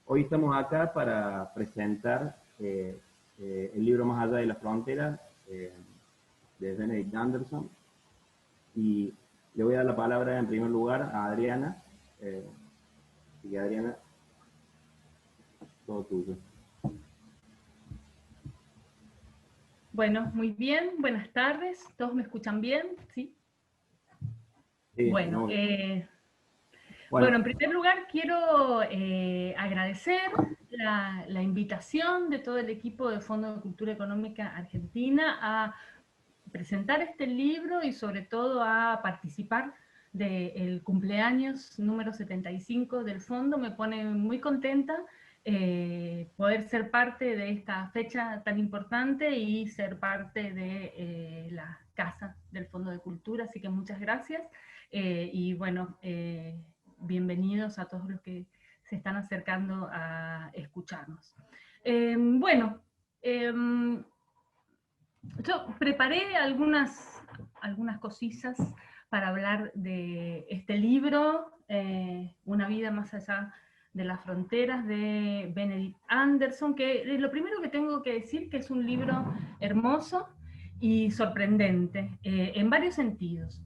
Hoy estamos acá para presentar el libro Más allá de las fronteras de Benedict Anderson. Y le voy a dar la palabra en primer lugar a Adriana. Así que Adriana, todo tuyo. Bueno, muy bien, buenas tardes. ¿Todos me escuchan bien? ¿Sí? Sí, Bueno, no, bueno, bueno, en primer lugar quiero agradecer la invitación de todo el equipo de Fondo de Cultura Económica Argentina a presentar este libro y sobre todo a participar del cumpleaños número 75 del fondo. Me pone muy contenta poder ser parte de esta fecha tan importante y ser parte de la casa del Fondo de Cultura, así que muchas gracias. Y bueno, bienvenidos a todos los que se están acercando a escucharnos. Bueno, yo preparé algunas cositas para hablar de este libro, Una vida más allá de las fronteras, de Benedict Anderson, que lo primero que tengo que decir que es un libro hermoso y sorprendente, en varios sentidos.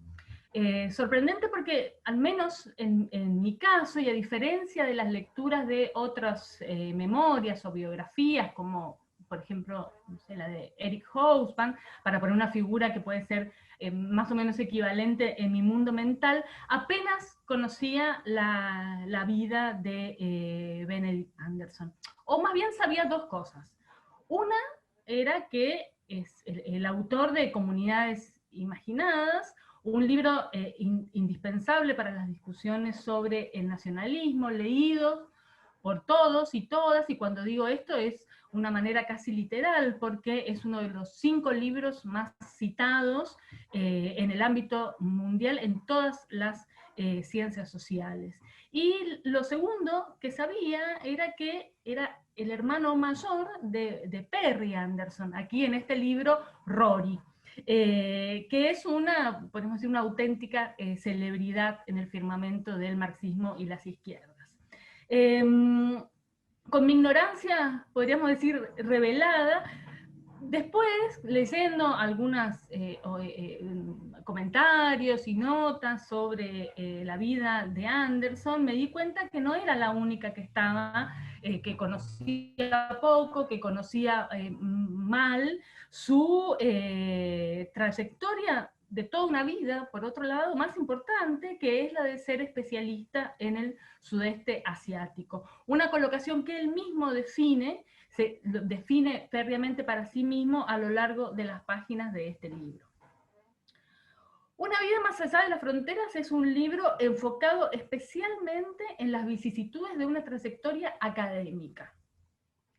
Sorprendente porque, al menos en mi caso, y a diferencia de las lecturas de otras memorias o biografías, como por ejemplo, no sé, la de Eric Hobsbawm, para poner una figura que puede ser más o menos equivalente en mi mundo mental, apenas conocía la vida de Benedict Anderson. O más bien sabía dos cosas. Una era que es el autor de Comunidades Imaginadas, un libro indispensable para las discusiones sobre el nacionalismo, leído por todos y todas, y cuando digo esto es una manera casi literal, porque es uno de los 5 libros más citados en el ámbito mundial en todas las ciencias sociales. Y lo segundo que sabía era que era el hermano mayor de Perry Anderson, aquí en este libro Rory. Que es una, podemos decir, una auténtica celebridad en el firmamento del marxismo y las izquierdas. Con mi ignorancia, podríamos decir, revelada, después, leyendo algunos comentarios y notas sobre la vida de Anderson, me di cuenta que no era la única que estaba, que conocía poco, que conocía mal su trayectoria de toda una vida, por otro lado, más importante, que es la de ser especialista en el sudeste asiático. Una colocación que él mismo se define férreamente para sí mismo a lo largo de las páginas de este libro. Una vida más allá de las fronteras es un libro enfocado especialmente en las vicisitudes de una trayectoria académica.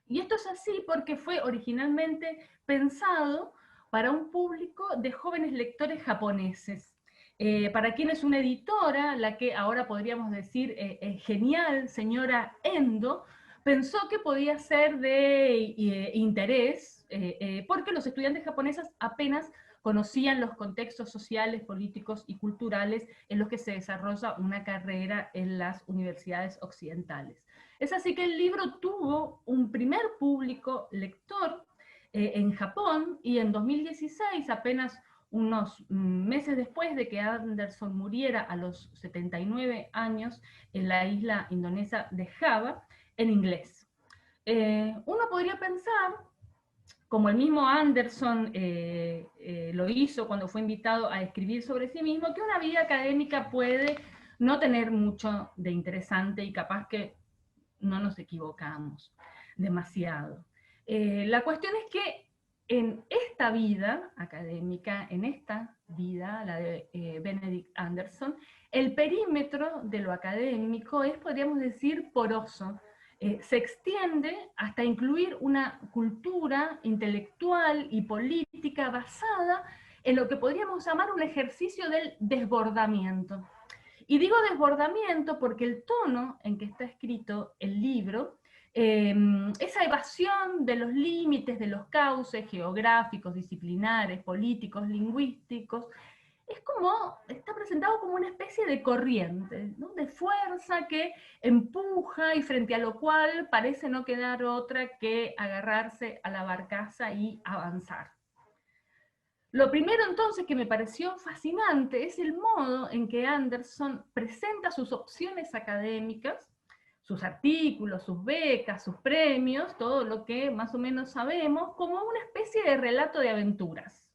Y esto es así porque fue originalmente pensado para un público de jóvenes lectores japoneses, para quienes una editora, la que ahora podríamos decir genial señora Endo, pensó que podía ser de interés, porque los estudiantes japoneses apenas conocían los contextos sociales, políticos y culturales en los que se desarrolla una carrera en las universidades occidentales. Es así que el libro tuvo un primer público lector en Japón, y en 2016, apenas unos meses después de que Anderson muriera a los 79 años en la isla indonesia de Java, en inglés. Uno podría pensar, como el mismo Anderson lo hizo cuando fue invitado a escribir sobre sí mismo, que una vida académica puede no tener mucho de interesante y capaz que no nos equivocamos demasiado. La cuestión es que en esta vida académica, en esta vida, la de Benedict Anderson, el perímetro de lo académico es, podríamos decir, poroso. Se extiende hasta incluir una cultura intelectual y política basada en lo que podríamos llamar un ejercicio del desbordamiento. Y digo desbordamiento porque el tono en que está escrito el libro, esa evasión de los límites de los cauces geográficos, disciplinares, políticos, lingüísticos, es como, está presentado como una especie de corriente, ¿no? de fuerza que empuja y frente a lo cual parece no quedar otra que agarrarse a la barcaza y avanzar. Lo primero entonces que me pareció fascinante es el modo en que Anderson presenta sus opciones académicas, sus artículos, sus becas, sus premios, todo lo que más o menos sabemos, como una especie de relato de aventuras.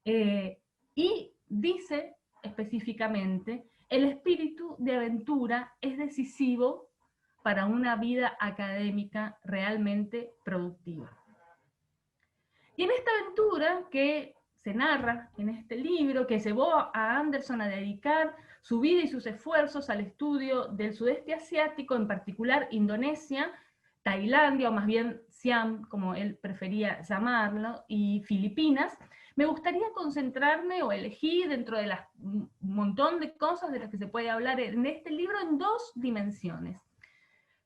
Y dice específicamente, el espíritu de aventura es decisivo para una vida académica realmente productiva. Y en esta aventura que se narra en este libro, que llevó a Anderson a dedicar su vida y sus esfuerzos al estudio del sudeste asiático, en particular Indonesia, Tailandia, o más bien Siam, como él prefería llamarlo, y Filipinas, me gustaría concentrarme o elegir dentro de un montón de cosas de las que se puede hablar en este libro en dos dimensiones.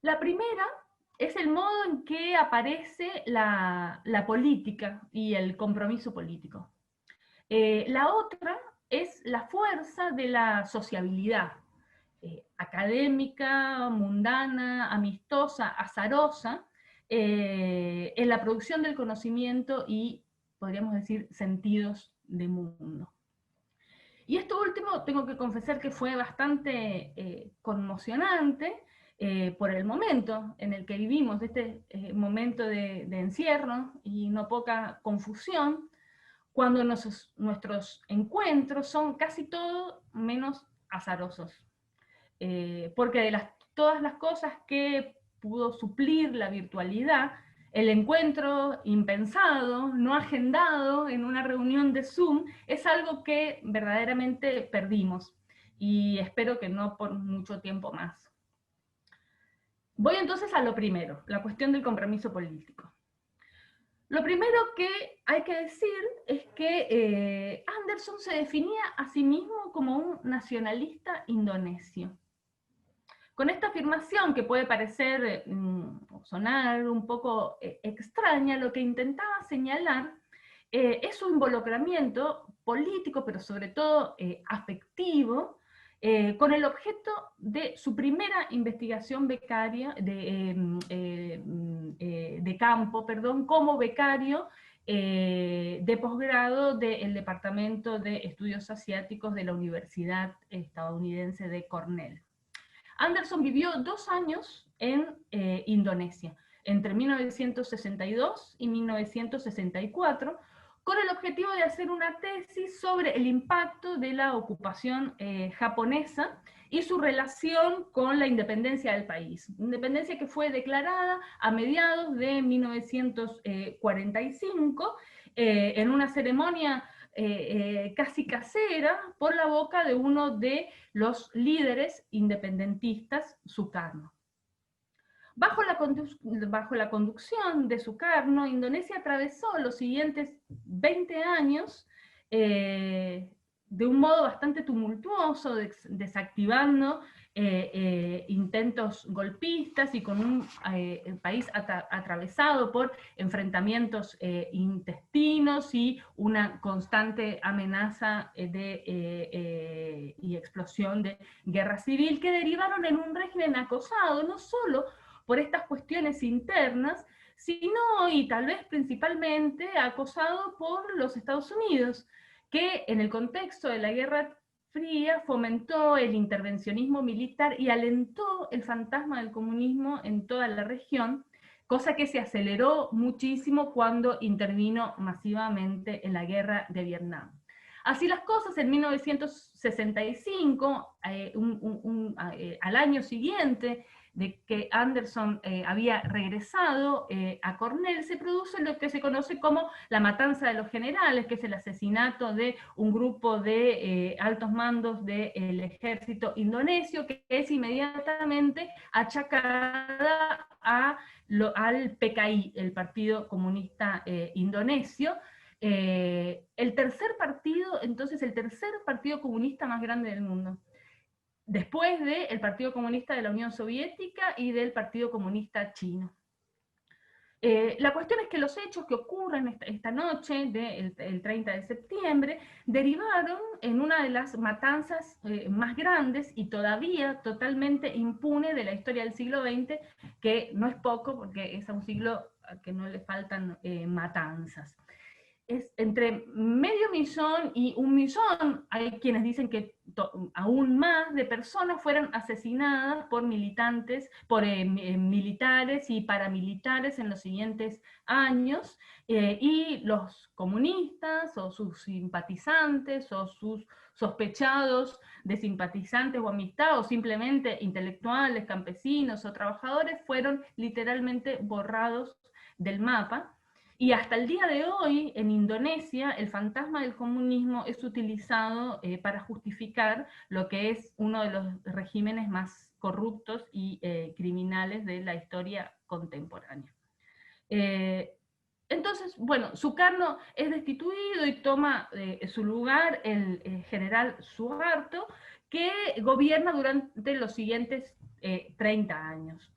La primera es el modo en que aparece la política y el compromiso político. La otra es la fuerza de la sociabilidad, académica, mundana, amistosa, azarosa, en la producción del conocimiento y, podríamos decir, sentidos de mundo. Y esto último, tengo que confesar que fue bastante conmocionante por el momento en el que vivimos, este momento de encierro y no poca confusión, cuando nuestros encuentros son casi todo menos azarosos. Porque de todas las cosas que pudo suplir la virtualidad, el encuentro impensado, no agendado en una reunión de Zoom, es algo que verdaderamente perdimos y espero que no por mucho tiempo más. Voy entonces a lo primero, la cuestión del compromiso político. Lo primero que hay que decir es que Anderson se definía a sí mismo como un nacionalista indonesio. Con esta afirmación, que puede parecer sonar un poco extraña, lo que intentaba señalar es su involucramiento político, pero sobre todo afectivo, con el objeto de su primera investigación becaria de campo, como becario de posgrado del Departamento de Estudios Asiáticos de la Universidad estadounidense de Cornell. Anderson vivió 2 años en Indonesia, entre 1962 y 1964, con el objetivo de hacer una tesis sobre el impacto de la ocupación japonesa y su relación con la independencia del país. Independencia que fue declarada a mediados de 1945 en una ceremonia casi casera por la boca de uno de los líderes independentistas, Sukarno. Bajo la conducción de Sukarno, Indonesia atravesó los siguientes 20 años de un modo bastante tumultuoso, desactivando intentos golpistas y con un país atravesado por enfrentamientos intestinos y una constante amenaza y explosión de guerra civil que derivaron en un régimen acosado no solo por estas cuestiones internas, sino, y tal vez principalmente, acosado por los Estados Unidos, que en el contexto de la Guerra Fría fomentó el intervencionismo militar y alentó el fantasma del comunismo en toda la región, cosa que se aceleró muchísimo cuando intervino masivamente en la Guerra de Vietnam. Así las cosas, en 1965, al año siguiente de que Anderson había regresado a Cornell, se produce lo que se conoce como la matanza de los generales, que es el asesinato de un grupo de altos mandos del ejército indonesio, que es inmediatamente achacada al PKI, el Partido Comunista Indonesio, el tercer partido comunista más grande del mundo, después del Partido Comunista de la Unión Soviética y del Partido Comunista Chino. La cuestión es que los hechos que ocurren esta noche del 30 de septiembre derivaron en una de las matanzas más grandes y todavía totalmente impune de la historia del siglo XX, que no es poco porque es un siglo al que no le faltan matanzas. Es entre 500.000 y 1.000.000, hay quienes dicen que aún más de personas fueron asesinadas por militantes, por militares y paramilitares en los siguientes años, y los comunistas o sus simpatizantes o sus sospechados de simpatizantes o amistad o simplemente intelectuales, campesinos o trabajadores fueron literalmente borrados del mapa. Y hasta el día de hoy, en Indonesia, el fantasma del comunismo es utilizado para justificar lo que es uno de los regímenes más corruptos y criminales de la historia contemporánea. Entonces, bueno, Sukarno es destituido y toma su lugar el general Suharto, que gobierna durante los siguientes 30 años.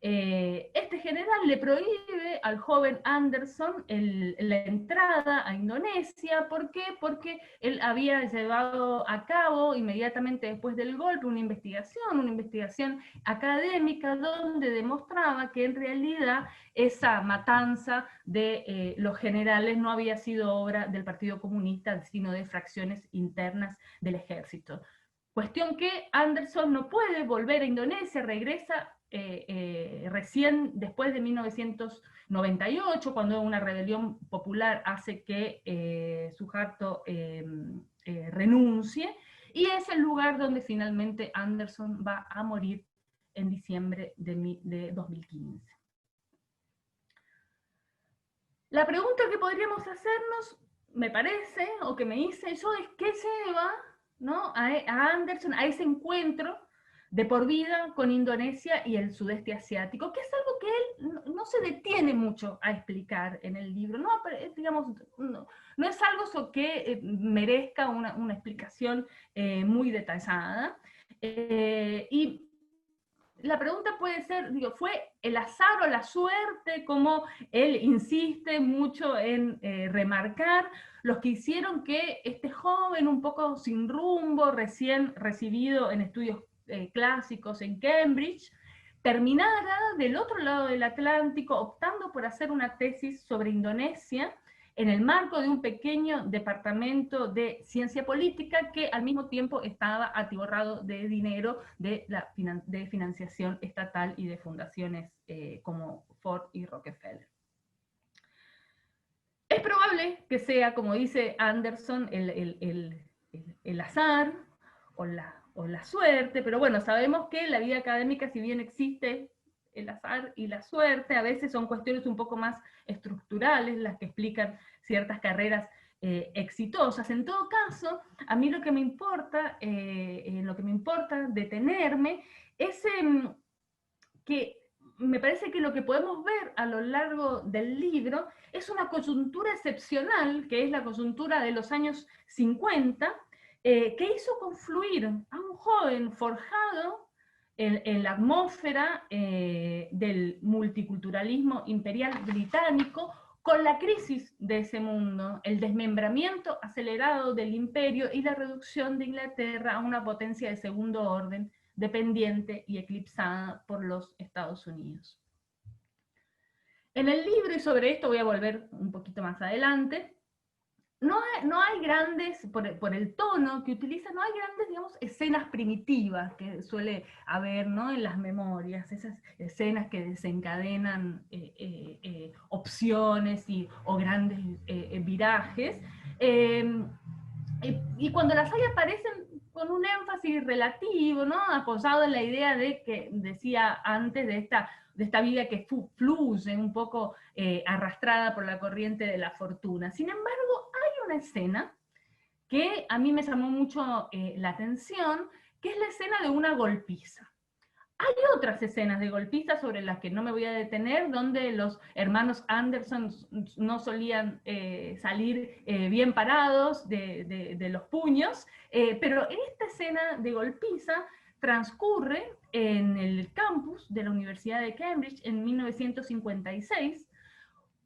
Este general le prohíbe al joven Anderson la entrada a Indonesia. ¿Por qué? Porque él había llevado a cabo inmediatamente después del golpe una investigación académica donde demostraba que en realidad esa matanza de los generales no había sido obra del Partido Comunista, sino de fracciones internas del ejército. Cuestión que Anderson no puede volver a Indonesia, regresa recién después de 1998, cuando una rebelión popular hace que Suharto renuncie, y es el lugar donde finalmente Anderson va a morir en diciembre de 2015. La pregunta que podríamos hacernos, me parece, o que me hice yo, es qué lleva, ¿no?, a Anderson a ese encuentro de por vida con Indonesia y el sudeste asiático, que es algo que él no se detiene mucho a explicar en el libro, no, digamos, no es algo que merezca una explicación muy detallada. Y la pregunta puede ser, digo, ¿fue el azar o la suerte, como él insiste mucho en remarcar, los que hicieron que este joven un poco sin rumbo, recién recibido en estudios clásicos en Cambridge, terminara del otro lado del Atlántico optando por hacer una tesis sobre Indonesia en el marco de un pequeño departamento de ciencia política que al mismo tiempo estaba atiborrado de dinero de financiación estatal y de fundaciones como Ford y Rockefeller? Es probable que sea, como dice Anderson, el azar o la suerte, pero bueno, sabemos que en la vida académica, si bien existe el azar y la suerte, a veces son cuestiones un poco más estructurales las que explican ciertas carreras exitosas. En todo caso, a mí lo que me importa, en lo que me importa detenerme, es que me parece que lo que podemos ver a lo largo del libro es una coyuntura excepcional, que es la coyuntura de los años 50, que hizo confluir a un joven forjado en la atmósfera del multiculturalismo imperial británico con la crisis de ese mundo, el desmembramiento acelerado del imperio y la reducción de Inglaterra a una potencia de segundo orden, dependiente y eclipsada por los Estados Unidos. En el libro, y sobre esto voy a volver un poquito más adelante, no hay grandes, por el tono que utiliza, no hay grandes, digamos, escenas primitivas que suele haber, ¿no?, en las memorias, esas escenas que desencadenan opciones o grandes virajes. Y cuando las hay aparecen con un énfasis relativo, ¿no?, apoyado en la idea de que decía antes de esta vida que fluye un poco arrastrada por la corriente de la fortuna. Sin embargo, hay una escena que a mí me llamó mucho la atención, que es la escena de una golpiza. Hay otras escenas de golpizas sobre las que no me voy a detener, donde los hermanos Anderson no solían salir bien parados de los puños, pero esta escena de golpiza transcurre en el campus de la Universidad de Cambridge en 1956,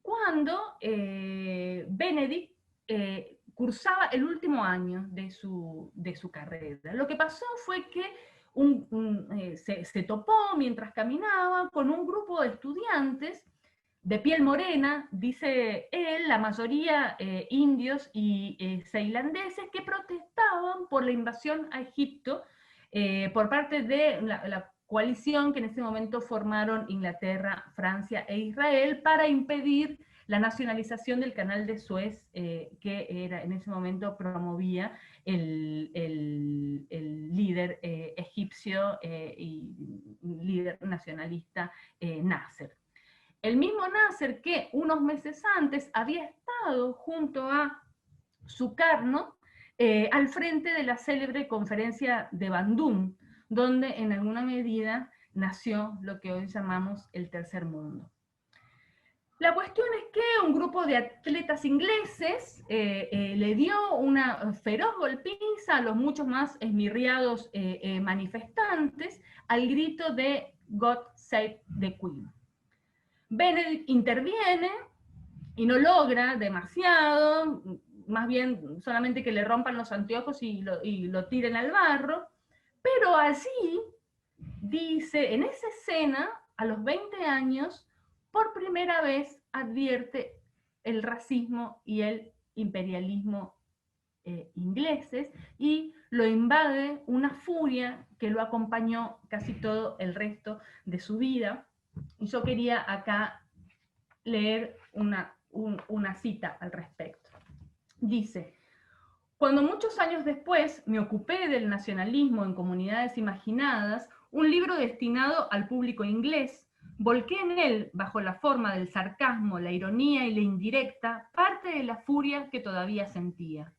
cuando Benedict cursaba el último año de su carrera. Lo que pasó fue que se topó mientras caminaba con un grupo de estudiantes de piel morena, dice él, la mayoría indios y ceilandeses, que protestaban por la invasión a Egipto por parte de la coalición que en ese momento formaron Inglaterra, Francia e Israel para impedir la nacionalización del canal de Suez, que era, en ese momento promovía el líder egipcio y líder nacionalista Nasser. El mismo Nasser que unos meses antes había estado junto a Sukarno al frente de la célebre conferencia de Bandung, donde en alguna medida nació lo que hoy llamamos el Tercer Mundo. La cuestión es que un grupo de atletas ingleses le dio una feroz golpiza a los muchos más esmirriados manifestantes al grito de God Save the Queen. Benedict interviene y no logra demasiado, más bien solamente que le rompan los anteojos y lo tiren al barro, pero allí dice, en esa escena, a los 20 años, por primera vez advierte el racismo y el imperialismo ingleses y lo invade una furia que lo acompañó casi todo el resto de su vida. Y yo quería acá leer una cita al respecto. Dice: cuando muchos años después me ocupé del nacionalismo en comunidades imaginadas, un libro destinado al público inglés, volqué en él, bajo la forma del sarcasmo, la ironía y la indirecta, parte de la furia que todavía sentía.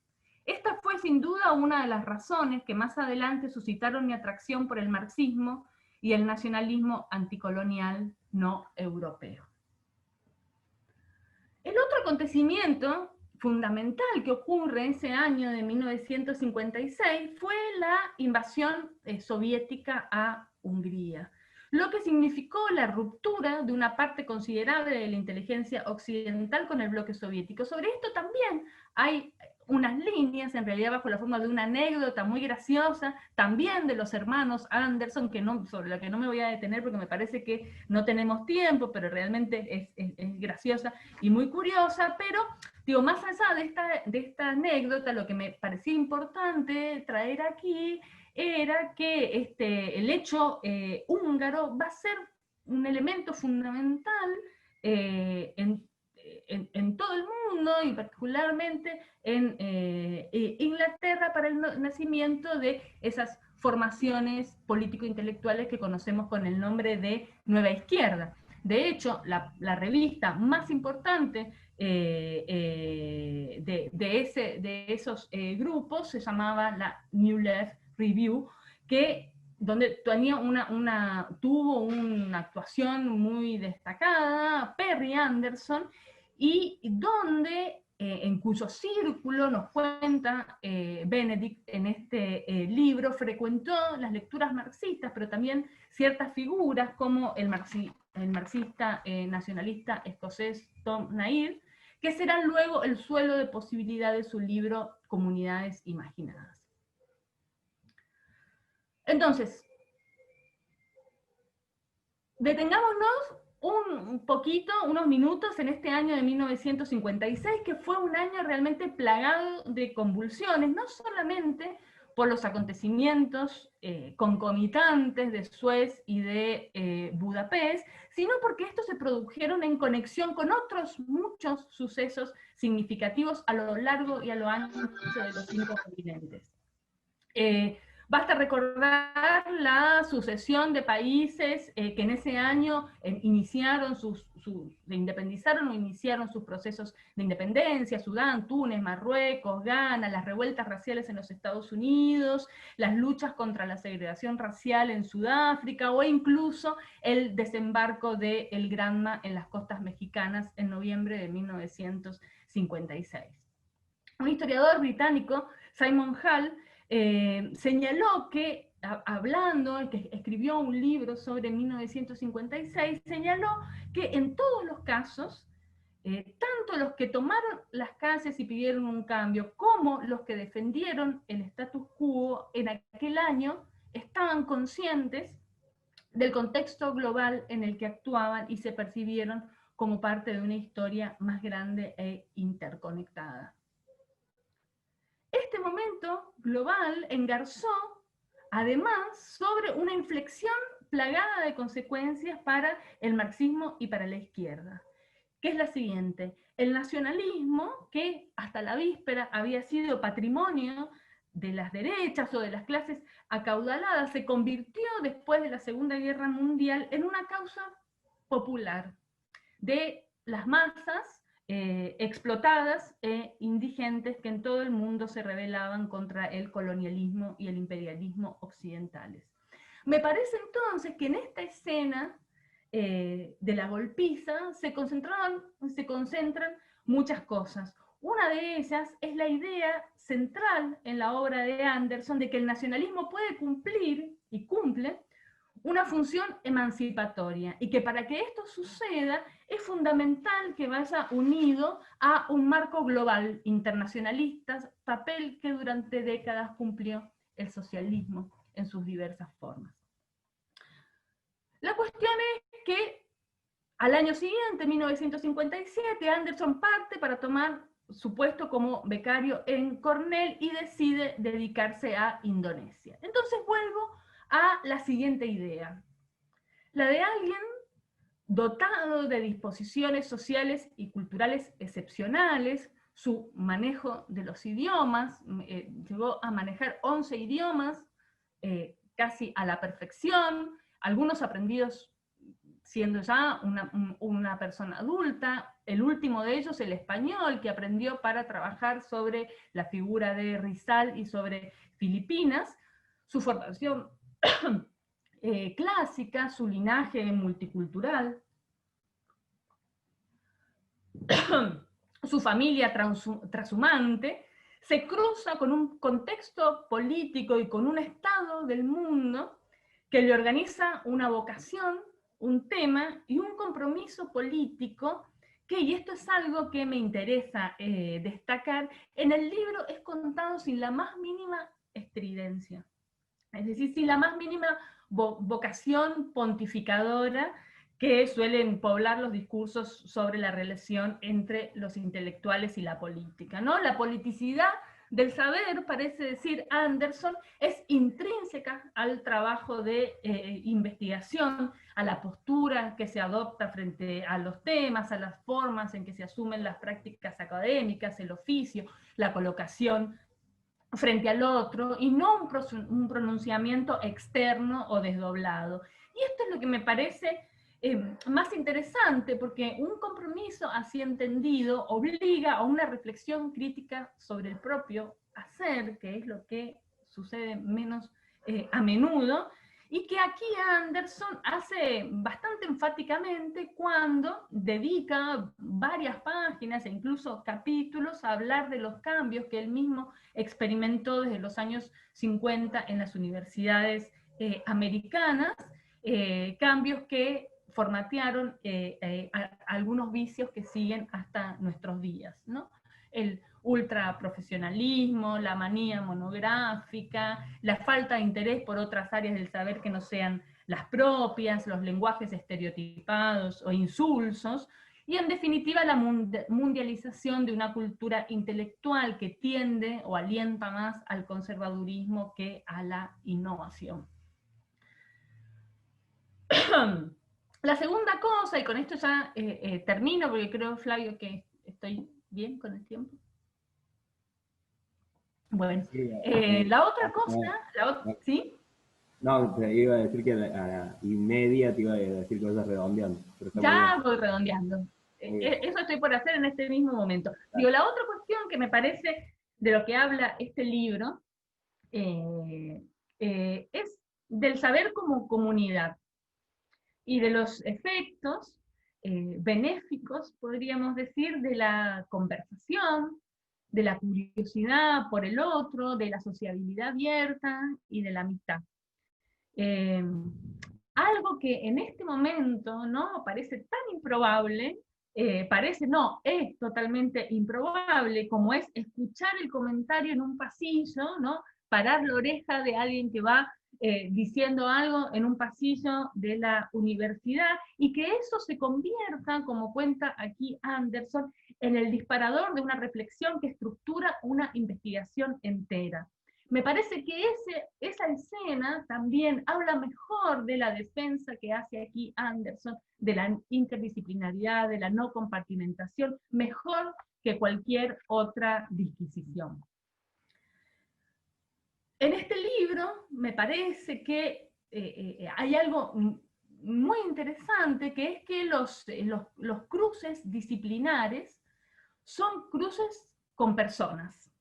Esta fue sin duda una de las razones que más adelante suscitaron mi atracción por el marxismo y el nacionalismo anticolonial no europeo. El otro acontecimiento fundamental que ocurre ese año de 1956 fue la invasión soviética a Hungría, lo que significó la ruptura de una parte considerable de la inteligencia occidental con el bloque soviético. Sobre esto también hay unas líneas, en realidad bajo la forma de una anécdota muy graciosa, también de los hermanos Anderson, sobre la que no me voy a detener porque me parece que no tenemos tiempo, pero realmente es graciosa y muy curiosa, pero digo, más allá de esta anécdota, lo que me parecía importante traer aquí era que el hecho húngaro va a ser un elemento fundamental en todo el mundo y particularmente en Inglaterra para el nacimiento de esas formaciones político-intelectuales que conocemos con el nombre de Nueva Izquierda. De hecho, la revista más importante de esos grupos se llamaba la New Left Review, donde tuvo una actuación muy destacada Perry Anderson, y donde, en cuyo círculo nos cuenta Benedict en este libro, frecuentó las lecturas marxistas, pero también ciertas figuras como el marxista nacionalista escocés Tom Nair, que serán luego el suelo de posibilidad de su libro Comunidades Imaginadas. Entonces, detengámonos un poquito, unos minutos en este año de 1956, que fue un año realmente plagado de convulsiones, no solamente por los acontecimientos concomitantes de Suez y de Budapest, sino porque estos se produjeron en conexión con otros muchos sucesos significativos a lo largo y a lo ancho de los 5 continentes. Basta recordar la sucesión de países que en ese año se independizaron o iniciaron sus procesos de independencia: Sudán, Túnez, Marruecos, Ghana, las revueltas raciales en los Estados Unidos, las luchas contra la segregación racial en Sudáfrica, o incluso el desembarco de El Granma en las costas mexicanas en noviembre de 1956. Un historiador británico, Simon Hall, señaló que, el que escribió un libro sobre 1956, señaló que en todos los casos tanto los que tomaron las calles y pidieron un cambio, como los que defendieron el status quo en aquel año, estaban conscientes del contexto global en el que actuaban y se percibieron como parte de una historia más grande e interconectada. Este momento global engarzó, además, sobre una inflexión plagada de consecuencias para el marxismo y para la izquierda, que es la siguiente: el nacionalismo, que hasta la víspera había sido patrimonio de las derechas o de las clases acaudaladas, se convirtió después de la Segunda Guerra Mundial en una causa popular de las masas explotadas e indigentes que en todo el mundo se rebelaban contra el colonialismo y el imperialismo occidentales. Me parece entonces que en esta escena de la golpiza se concentran muchas cosas. Una de ellas es la idea central en la obra de Anderson de que el nacionalismo puede cumplir, y cumple, una función emancipatoria, y que para que esto suceda es fundamental que vaya unido a un marco global internacionalista, papel que durante décadas cumplió el socialismo en sus diversas formas. La cuestión es que al año siguiente, 1957, Anderson parte para tomar su puesto como becario en Cornell y decide dedicarse a Indonesia. Entonces vuelvo a la siguiente idea, la de alguien dotado de disposiciones sociales y culturales excepcionales, su manejo de los idiomas, llegó a manejar 11 idiomas, casi a la perfección, algunos aprendidos siendo ya una persona adulta, el último de ellos el español, que aprendió para trabajar sobre la figura de Rizal y sobre Filipinas, su formación clásica, su linaje multicultural, su familia transhumante, se cruza con un contexto político y con un estado del mundo que le organiza una vocación, un tema y un compromiso político que, y esto es algo que me interesa destacar, en el libro es contado sin la más mínima estridencia. Es decir, sin la más mínima vocación pontificadora que suelen poblar los discursos sobre la relación entre los intelectuales y la política, ¿no? La politicidad del saber, parece decir Anderson, es intrínseca al trabajo de investigación, a la postura que se adopta frente a los temas, a las formas en que se asumen las prácticas académicas, el oficio, la colocación frente al otro, y no un pronunciamiento externo o desdoblado. Y esto es lo que me parece más interesante, porque un compromiso así entendido obliga a una reflexión crítica sobre el propio hacer, que es lo que sucede menos a menudo, y que aquí Anderson hace bastante enfáticamente cuando dedica varias páginas e incluso capítulos a hablar de los cambios que él mismo experimentó desde los años 50 en las universidades americanas, cambios que formatearon algunos vicios que siguen hasta nuestros días, ¿no? El ultraprofesionalismo, la manía monográfica, la falta de interés por otras áreas del saber que no sean las propias, los lenguajes estereotipados o insulsos, y en definitiva la mundialización de una cultura intelectual que tiende o alienta más al conservadurismo que a la innovación. La segunda cosa, y con esto ya termino, porque creo, Flavio, que estoy bien con el tiempo. Bueno, Sí, la otra cosa, ¿sí? no, te iba a decir que y media te iba a decir cosas redondeando. Pero está muy bien. Ya voy redondeando. Eso estoy por hacer en este mismo momento. Digo, la otra cuestión que me parece de lo que habla este libro es del saber como comunidad y de los efectos benéficos, podríamos decir, de la conversación, de la curiosidad por el otro, de la sociabilidad abierta y de la amistad. Algo que en este momento, ¿no?, parece tan improbable, parece, no, es totalmente improbable, como es escuchar el comentario en un pasillo, ¿no? Parar la oreja de alguien que va diciendo algo en un pasillo de la universidad, y que eso se convierta, como cuenta aquí Anderson, en el disparador de una reflexión que estructura una investigación entera. Me parece que esa escena también habla mejor de la defensa que hace aquí Anderson, de la interdisciplinaridad, de la no compartimentación, mejor que cualquier otra disquisición. En este libro me parece que hay algo muy interesante, que es que los cruces disciplinares son cruces con personas.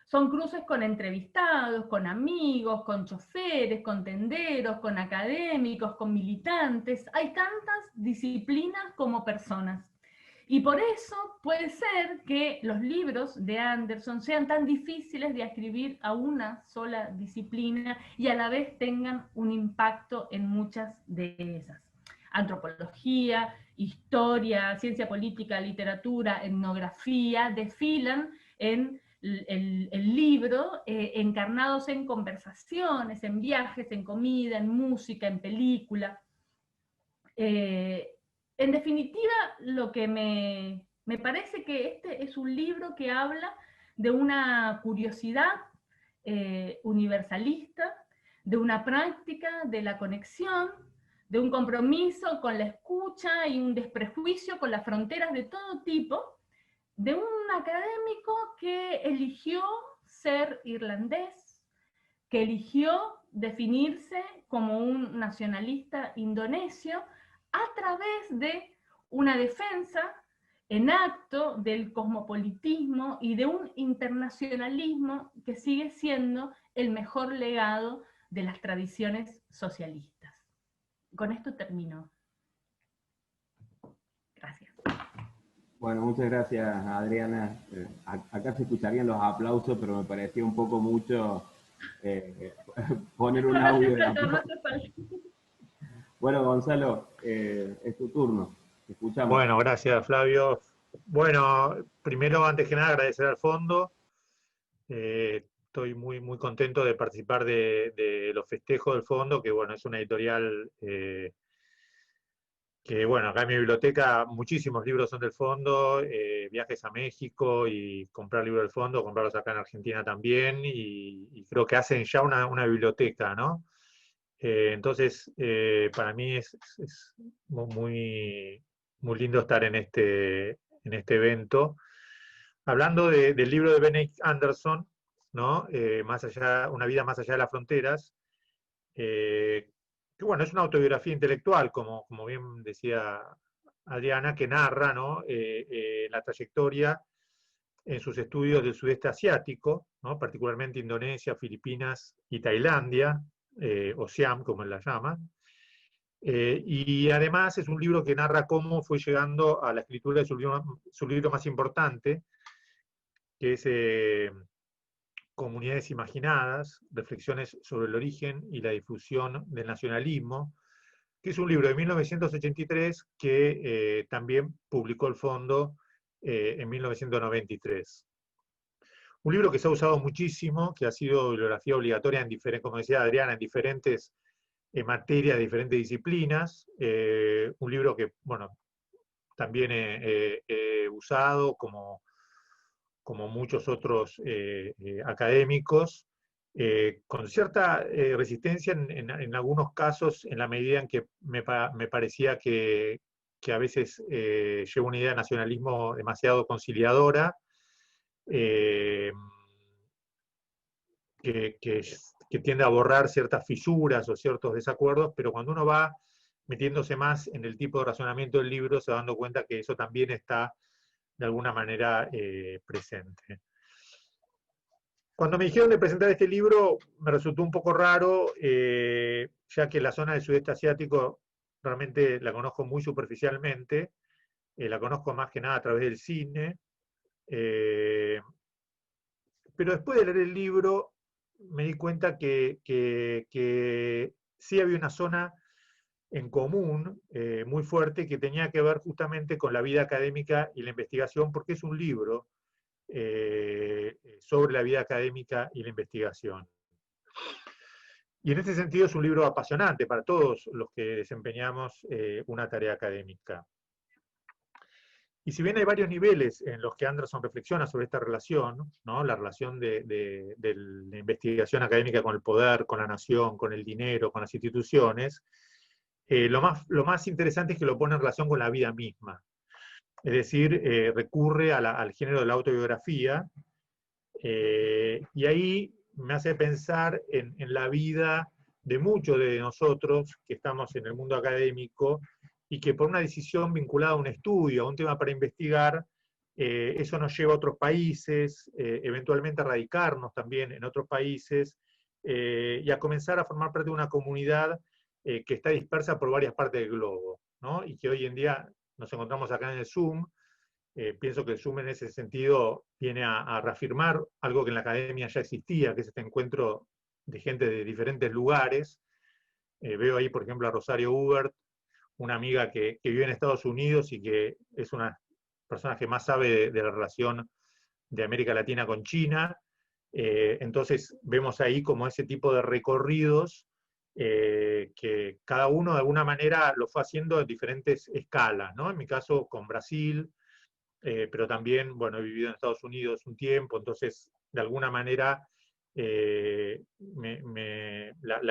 Son cruces con entrevistados, con amigos, con choferes, con tenderos, con académicos, con militantes. Hay tantas disciplinas como personas. Y por eso puede ser que los libros de Anderson sean tan difíciles de escribir a una sola disciplina y a la vez tengan un impacto en muchas de esas. Antropología, historia, ciencia política, literatura, etnografía, desfilan en el libro, encarnados en conversaciones, en viajes, en comida, en música, en película. En definitiva, lo que me parece que este es un libro que habla de una curiosidad universalista, de una práctica de la conexión, de un compromiso con la escucha y un desprejuicio con las fronteras de todo tipo, de un académico que eligió ser irlandés, que eligió definirse como un nacionalista indonesio a través de una defensa en acto del cosmopolitismo y de un internacionalismo que sigue siendo el mejor legado de las tradiciones socialistas. Con esto termino. Gracias. Bueno, muchas gracias, Adriana. Acá se escucharían los aplausos, pero me parecía un poco mucho poner un audio de aplauso. Bueno, Gonzalo, es tu turno. Te escuchamos. Bueno, gracias, Flavio. Bueno, primero, antes que nada, agradecer al fondo. Estoy muy contento de participar de los festejos del fondo, que bueno, es una editorial que bueno, acá en mi biblioteca muchísimos libros son del fondo, viajes a México y comprar libros del fondo, comprarlos acá en Argentina también, y creo que hacen ya una biblioteca, ¿no? Entonces, para mí es muy lindo estar en este evento. Hablando del libro de Benedict Anderson, ¿no? Más allá, Una vida más allá de las fronteras, que bueno, es una autobiografía intelectual, como bien decía Adriana, que narra, ¿no? La trayectoria en sus estudios del sudeste asiático, ¿no? Particularmente Indonesia, Filipinas y Tailandia, o Siam, como él la llama. Y además es un libro que narra cómo fue llegando a la escritura de su libro más importante, que es Comunidades Imaginadas, Reflexiones sobre el origen y la difusión del nacionalismo, que es un libro de 1983 que también publicó el fondo en 1993. Un libro que se ha usado muchísimo, que ha sido bibliografía obligatoria, como decía Adriana, en diferentes materias, diferentes disciplinas. Un libro que, bueno, también he usado como muchos otros académicos, con cierta resistencia en algunos casos, en la medida en que me parecía que a veces lleva una idea de nacionalismo demasiado conciliadora, que tiende a borrar ciertas fisuras o ciertos desacuerdos, pero cuando uno va metiéndose más en el tipo de razonamiento del libro, se va dando cuenta que eso también está de alguna manera presente. Cuando me dijeron de presentar este libro, me resultó un poco raro, ya que la zona del sudeste asiático realmente la conozco muy superficialmente, la conozco más que nada a través del cine, pero después de leer el libro me di cuenta que sí había una zona en común muy fuerte que tenía que ver justamente con la vida académica y la investigación, porque es un libro sobre la vida académica y la investigación. Y en este sentido es un libro apasionante para todos los que desempeñamos una tarea académica. Y si bien hay varios niveles en los que Anderson reflexiona sobre esta relación, ¿no? La relación de la investigación académica con el poder, con la nación, con el dinero, con las instituciones, lo más interesante es que lo pone en relación con la vida misma. Es decir, recurre al género de la autobiografía, y ahí me hace pensar en la vida de muchos de nosotros que estamos en el mundo académico y que por una decisión vinculada a un estudio, a un tema para investigar, eso nos lleva a otros países, eventualmente a radicarnos también en otros países, y a comenzar a formar parte de una comunidad que está dispersa por varias partes del globo, ¿no? Y que hoy en día nos encontramos acá en el Zoom. Pienso que el Zoom en ese sentido viene a reafirmar algo que en la academia ya existía, que es este encuentro de gente de diferentes lugares. Veo ahí, por ejemplo, a Rosario Hubert, una amiga que vive en Estados Unidos y que es una persona que más sabe de la relación de América Latina con China. Entonces vemos ahí como ese tipo de recorridos que cada uno de alguna manera lo fue haciendo en diferentes escalas, ¿no? En mi caso con Brasil, pero también, bueno, he vivido en Estados Unidos un tiempo, entonces de alguna manera la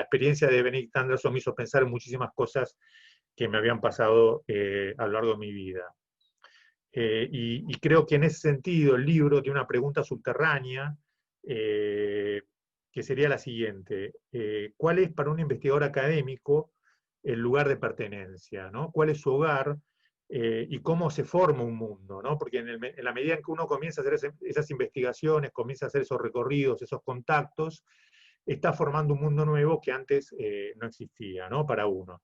experiencia de Benedict Anderson me hizo pensar en muchísimas cosas que me habían pasado a lo largo de mi vida. Y creo que en ese sentido el libro tiene una pregunta subterránea que sería la siguiente. ¿Cuál es para un investigador académico el lugar de pertenencia, ¿no? ¿Cuál es su hogar? Y cómo se forma un mundo, ¿no? Porque en la medida en que uno comienza a hacer esas investigaciones, comienza a hacer esos recorridos, esos contactos, está formando un mundo nuevo que antes no existía, ¿no? Para uno.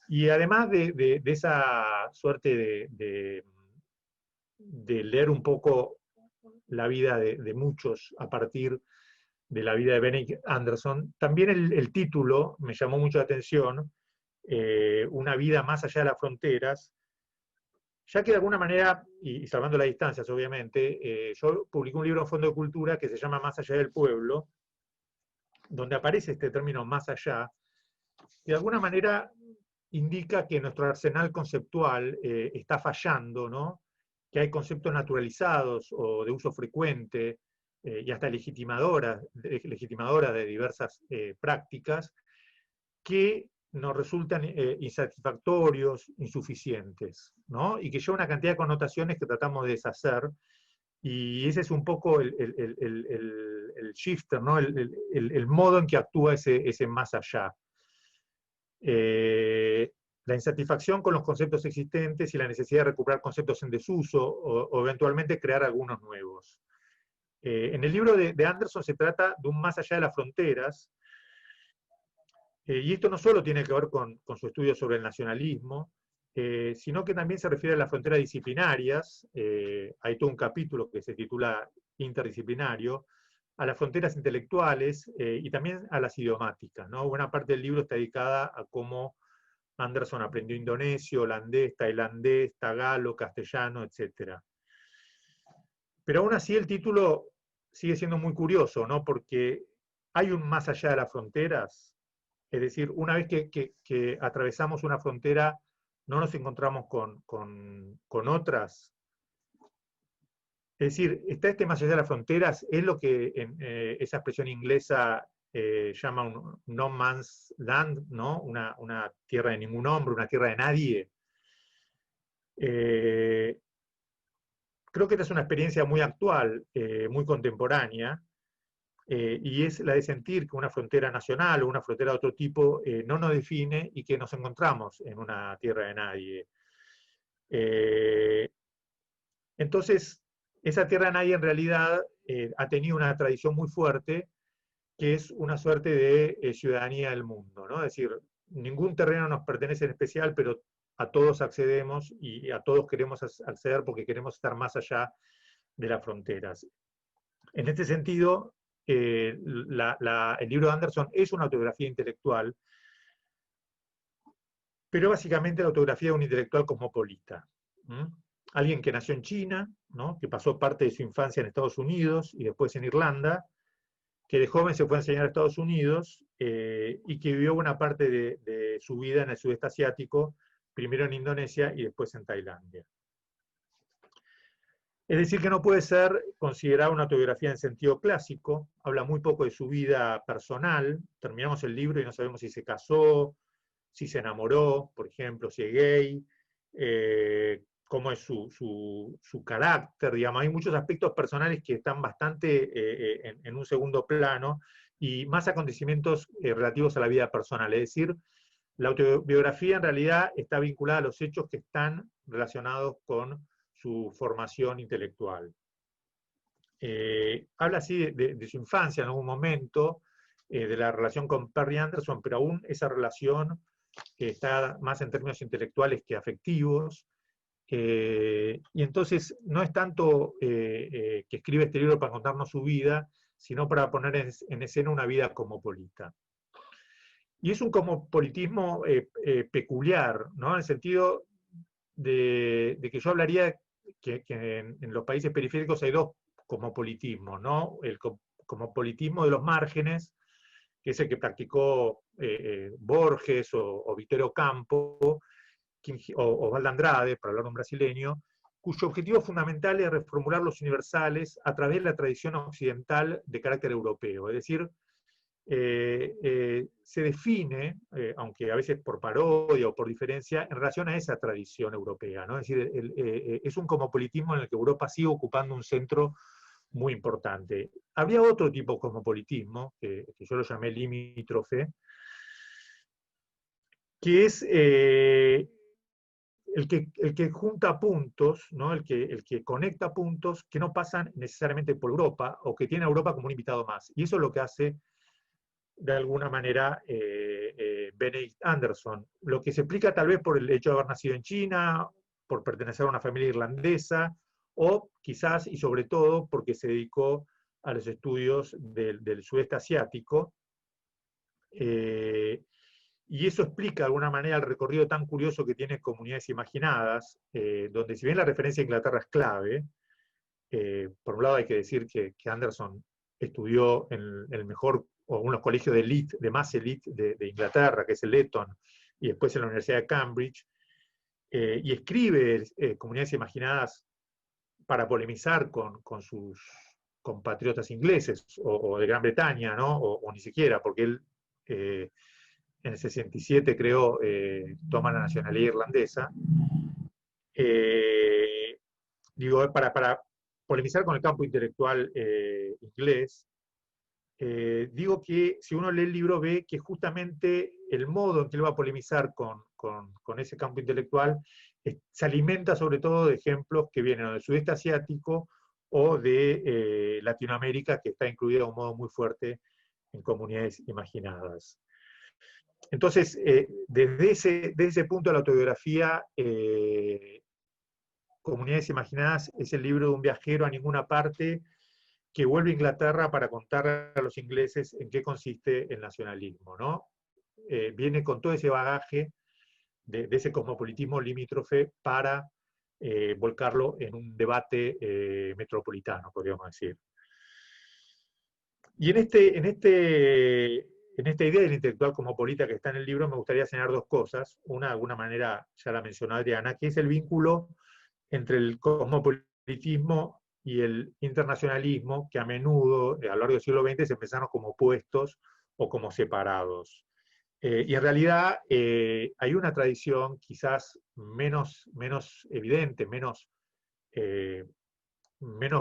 Y además de esa suerte de leer un poco la vida de muchos a partir de la vida de Benedict Anderson, también el título me llamó mucho la atención, Una vida más allá de las fronteras, ya que de alguna manera, y salvando las distancias obviamente, yo publiqué un libro en Fondo de Cultura que se llama Más allá del pueblo, donde aparece este término más allá, que de alguna manera indica que nuestro arsenal conceptual está fallando, ¿no? Que hay conceptos naturalizados o de uso frecuente y hasta legitimadoras de diversas prácticas que nos resultan insatisfactorios, insuficientes, ¿no? Y que lleva una cantidad de connotaciones que tratamos de deshacer, y ese es un poco el shifter, ¿no? El modo en que actúa ese más allá. La insatisfacción con los conceptos existentes y la necesidad de recuperar conceptos en desuso o eventualmente crear algunos nuevos. En el libro de Anderson se trata de un más allá de las fronteras, y esto no solo tiene que ver con su estudio sobre el nacionalismo, sino que también se refiere a las fronteras disciplinarias. Hay todo un capítulo que se titula Interdisciplinario, a las fronteras intelectuales y también a las idiomáticas, ¿no? Buena parte del libro está dedicada a cómo Anderson aprendió indonesio, holandés, tailandés, tagalo, castellano, etc. Pero aún así el título sigue siendo muy curioso, ¿no? Porque hay un más allá de las fronteras. Es decir, una vez que atravesamos una frontera, no nos encontramos con otras. Es decir, está este más allá de las fronteras, es lo que en esa expresión inglesa llama un no man's land, ¿no? Una tierra de ningún hombre, una tierra de nadie. Creo que esta es una experiencia muy actual, muy contemporánea, y es la de sentir que una frontera nacional o una frontera de otro tipo no nos define y que nos encontramos en una tierra de nadie. Entonces, esa tierra de nadie en realidad ha tenido una tradición muy fuerte, que es una suerte de ciudadanía del mundo, ¿no? Es decir, ningún terreno nos pertenece en especial, pero a todos accedemos y a todos queremos acceder porque queremos estar más allá de las fronteras. En este sentido, el libro de Anderson es una autobiografía intelectual, pero básicamente la autobiografía de un intelectual cosmopolita. Alguien que nació en China, ¿no? Que pasó parte de su infancia en Estados Unidos y después en Irlanda, que de joven se fue a enseñar a Estados Unidos y que vivió buena parte de su vida en el sudeste asiático, primero en Indonesia y después en Tailandia. Es decir, que no puede ser considerada una autobiografía en sentido clásico, habla muy poco de su vida personal, terminamos el libro y no sabemos si se casó, si se enamoró, por ejemplo, si es gay, cómo es su carácter, digamos. Hay muchos aspectos personales que están bastante en un segundo plano, y más acontecimientos relativos a la vida personal. Es decir, la autobiografía en realidad está vinculada a los hechos que están relacionados con su formación intelectual. Habla así de su infancia en algún momento, de la relación con Perry Anderson, pero aún esa relación está más en términos intelectuales que afectivos. Y entonces no es tanto que escribe este libro para contarnos su vida, sino para poner en escena una vida cosmopolita. Y es un cosmopolitismo peculiar, ¿no? En el sentido de que yo hablaría que en los países periféricos hay dos cosmopolitismos, ¿no? El cosmopolitismo de los márgenes, que es el que practicó Borges o Vittorio Campo, o Osvaldo Andrade, para hablar de un brasileño, cuyo objetivo fundamental es reformular los universales a través de la tradición occidental de carácter europeo. Es decir, se define, aunque a veces por parodia o por diferencia, en relación a esa tradición europea, ¿no? Es decir, es un cosmopolitismo en el que Europa sigue ocupando un centro muy importante. Habría otro tipo de cosmopolitismo, que yo lo llamé limítrofe, que es el que junta puntos, ¿no? el que conecta puntos que no pasan necesariamente por Europa, o que tiene a Europa como un invitado más. Y eso es lo que hace, de alguna manera, Benedict Anderson. Lo que se explica tal vez por el hecho de haber nacido en China, por pertenecer a una familia irlandesa, o quizás y sobre todo porque se dedicó a los estudios del sudeste asiático. Y eso explica de alguna manera el recorrido tan curioso que tiene Comunidades Imaginadas, donde si bien la referencia a Inglaterra es clave, por un lado hay que decir que Anderson estudió en el mejor, o unos colegios de elite, de más elite de Inglaterra, que es el Eton, y después en la Universidad de Cambridge, y escribe Comunidades Imaginadas para polemizar con sus compatriotas ingleses, o de Gran Bretaña, ¿no? O ni siquiera, porque él en el 67 creo, toma la nacionalidad irlandesa. Digo, para polemizar con el campo intelectual inglés, digo que si uno lee el libro ve que justamente el modo en que él va a polemizar con ese campo intelectual se alimenta sobre todo de ejemplos que vienen del sudeste asiático o de Latinoamérica, que está incluida de un modo muy fuerte en Comunidades Imaginadas. Entonces, desde ese punto de la autobiografía, Comunidades Imaginadas es el libro de un viajero a ninguna parte que vuelve a Inglaterra para contar a los ingleses en qué consiste el nacionalismo, ¿no? Viene con todo ese bagaje de ese cosmopolitismo limítrofe para volcarlo en un debate metropolitano, podríamos decir. Y en esta idea del intelectual cosmopolita que está en el libro, me gustaría señalar dos cosas. Una, de alguna manera, ya la mencionó Adriana, que es el vínculo entre el cosmopolitismo y el internacionalismo, que a menudo, a lo largo del siglo XX, se pensaron como opuestos o como separados. Y en realidad hay una tradición quizás menos evidente, menos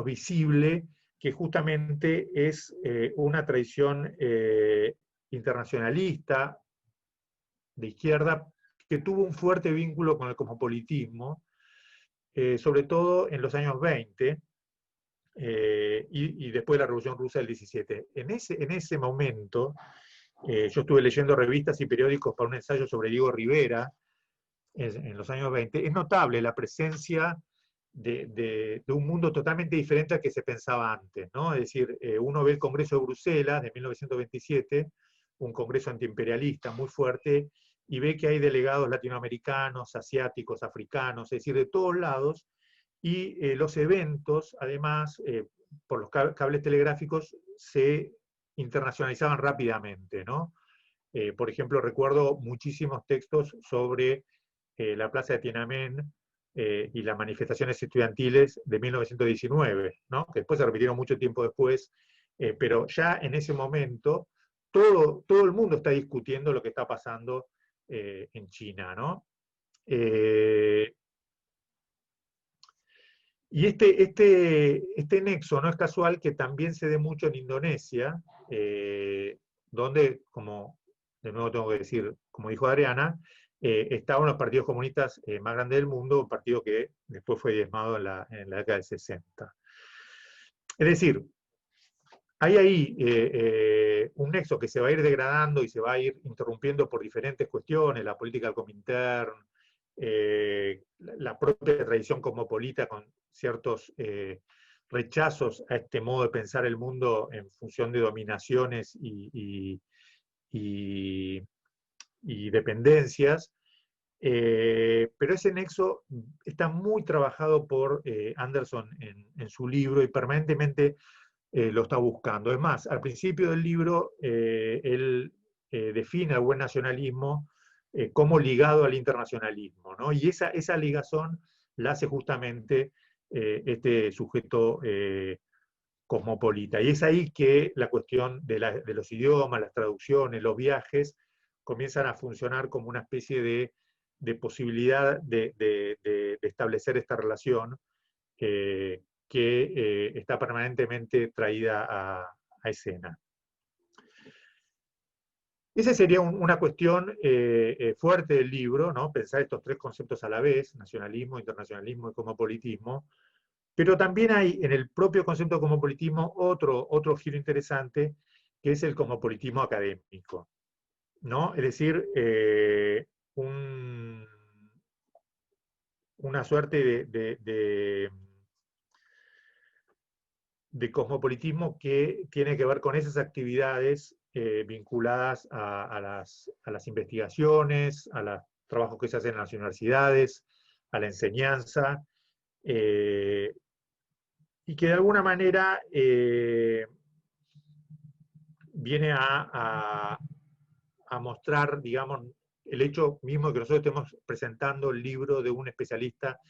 visible, que justamente es una tradición internacionalista de izquierda que tuvo un fuerte vínculo con el cosmopolitismo, sobre todo en los años 20 y después de la Revolución Rusa del 17. En ese momento, yo estuve leyendo revistas y periódicos para un ensayo sobre Diego Rivera en los años 20. Es notable la presencia de un mundo totalmente diferente al que se pensaba antes, ¿no? Es decir, uno ve el Congreso de Bruselas de 1927, un congreso antiimperialista muy fuerte, y ve que hay delegados latinoamericanos, asiáticos, africanos, es decir, de todos lados, y los eventos, además, por los cables telegráficos, se internacionalizaban rápidamente, ¿no? Por ejemplo, recuerdo muchísimos textos sobre la plaza de Tiananmen y las manifestaciones estudiantiles de 1919, ¿no? Que después se repitieron mucho tiempo después, pero ya en ese momento todo el mundo está discutiendo lo que está pasando en China, ¿no? Y este nexo no es casual que también se dé mucho en Indonesia, donde, como de nuevo tengo que decir, como dijo Adriana, está uno de los partidos comunistas más grandes del mundo, un partido que después fue diezmado en la década del 60. Es decir, hay ahí un nexo que se va a ir degradando y se va a ir interrumpiendo por diferentes cuestiones, la política del Comintern, la propia tradición cosmopolita con ciertos rechazos a este modo de pensar el mundo en función de dominaciones y dependencias, pero ese nexo está muy trabajado por Anderson en su libro y permanentemente lo está buscando. Es más, al principio del libro él define al buen nacionalismo como ligado al internacionalismo, ¿no? Y esa ligazón la hace justamente este sujeto cosmopolita. Y es ahí que la cuestión de los idiomas, las traducciones, los viajes, comienzan a funcionar como una especie de posibilidad de establecer esta relación que está permanentemente traída a escena. Esa sería una cuestión fuerte del libro, ¿no? Pensar estos tres conceptos a la vez, nacionalismo, internacionalismo y cosmopolitismo, pero también hay en el propio concepto de cosmopolitismo otro giro interesante, que es el cosmopolitismo académico, ¿no? Es decir, una suerte de cosmopolitismo que tiene que ver con esas actividades vinculadas a las investigaciones, a los trabajos que se hacen en las universidades, a la enseñanza, y que de alguna manera viene a mostrar, digamos, el hecho mismo de que nosotros estemos presentando el libro de un especialista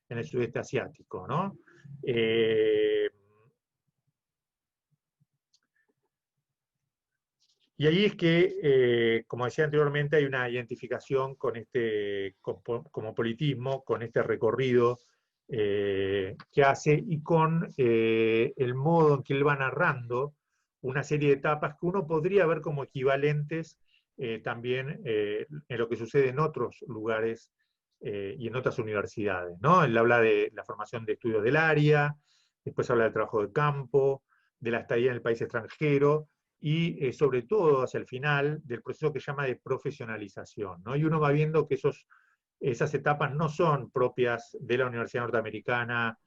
en el sudeste asiático, ¿no? Y ahí es que, como decía anteriormente, hay una identificación con este cosmopolitismo, con este recorrido que hace y con el modo en que él va narrando una serie de etapas que uno podría ver como equivalentes también en lo que sucede en otros lugares y en otras universidades, ¿no? Él habla de la formación de estudios del área, después habla del trabajo de campo, de la estadía en el país extranjero, y sobre todo hacia el final del proceso que llama de profesionalización, ¿no? Y uno va viendo que esas etapas no son propias de la Universidad Norteamericana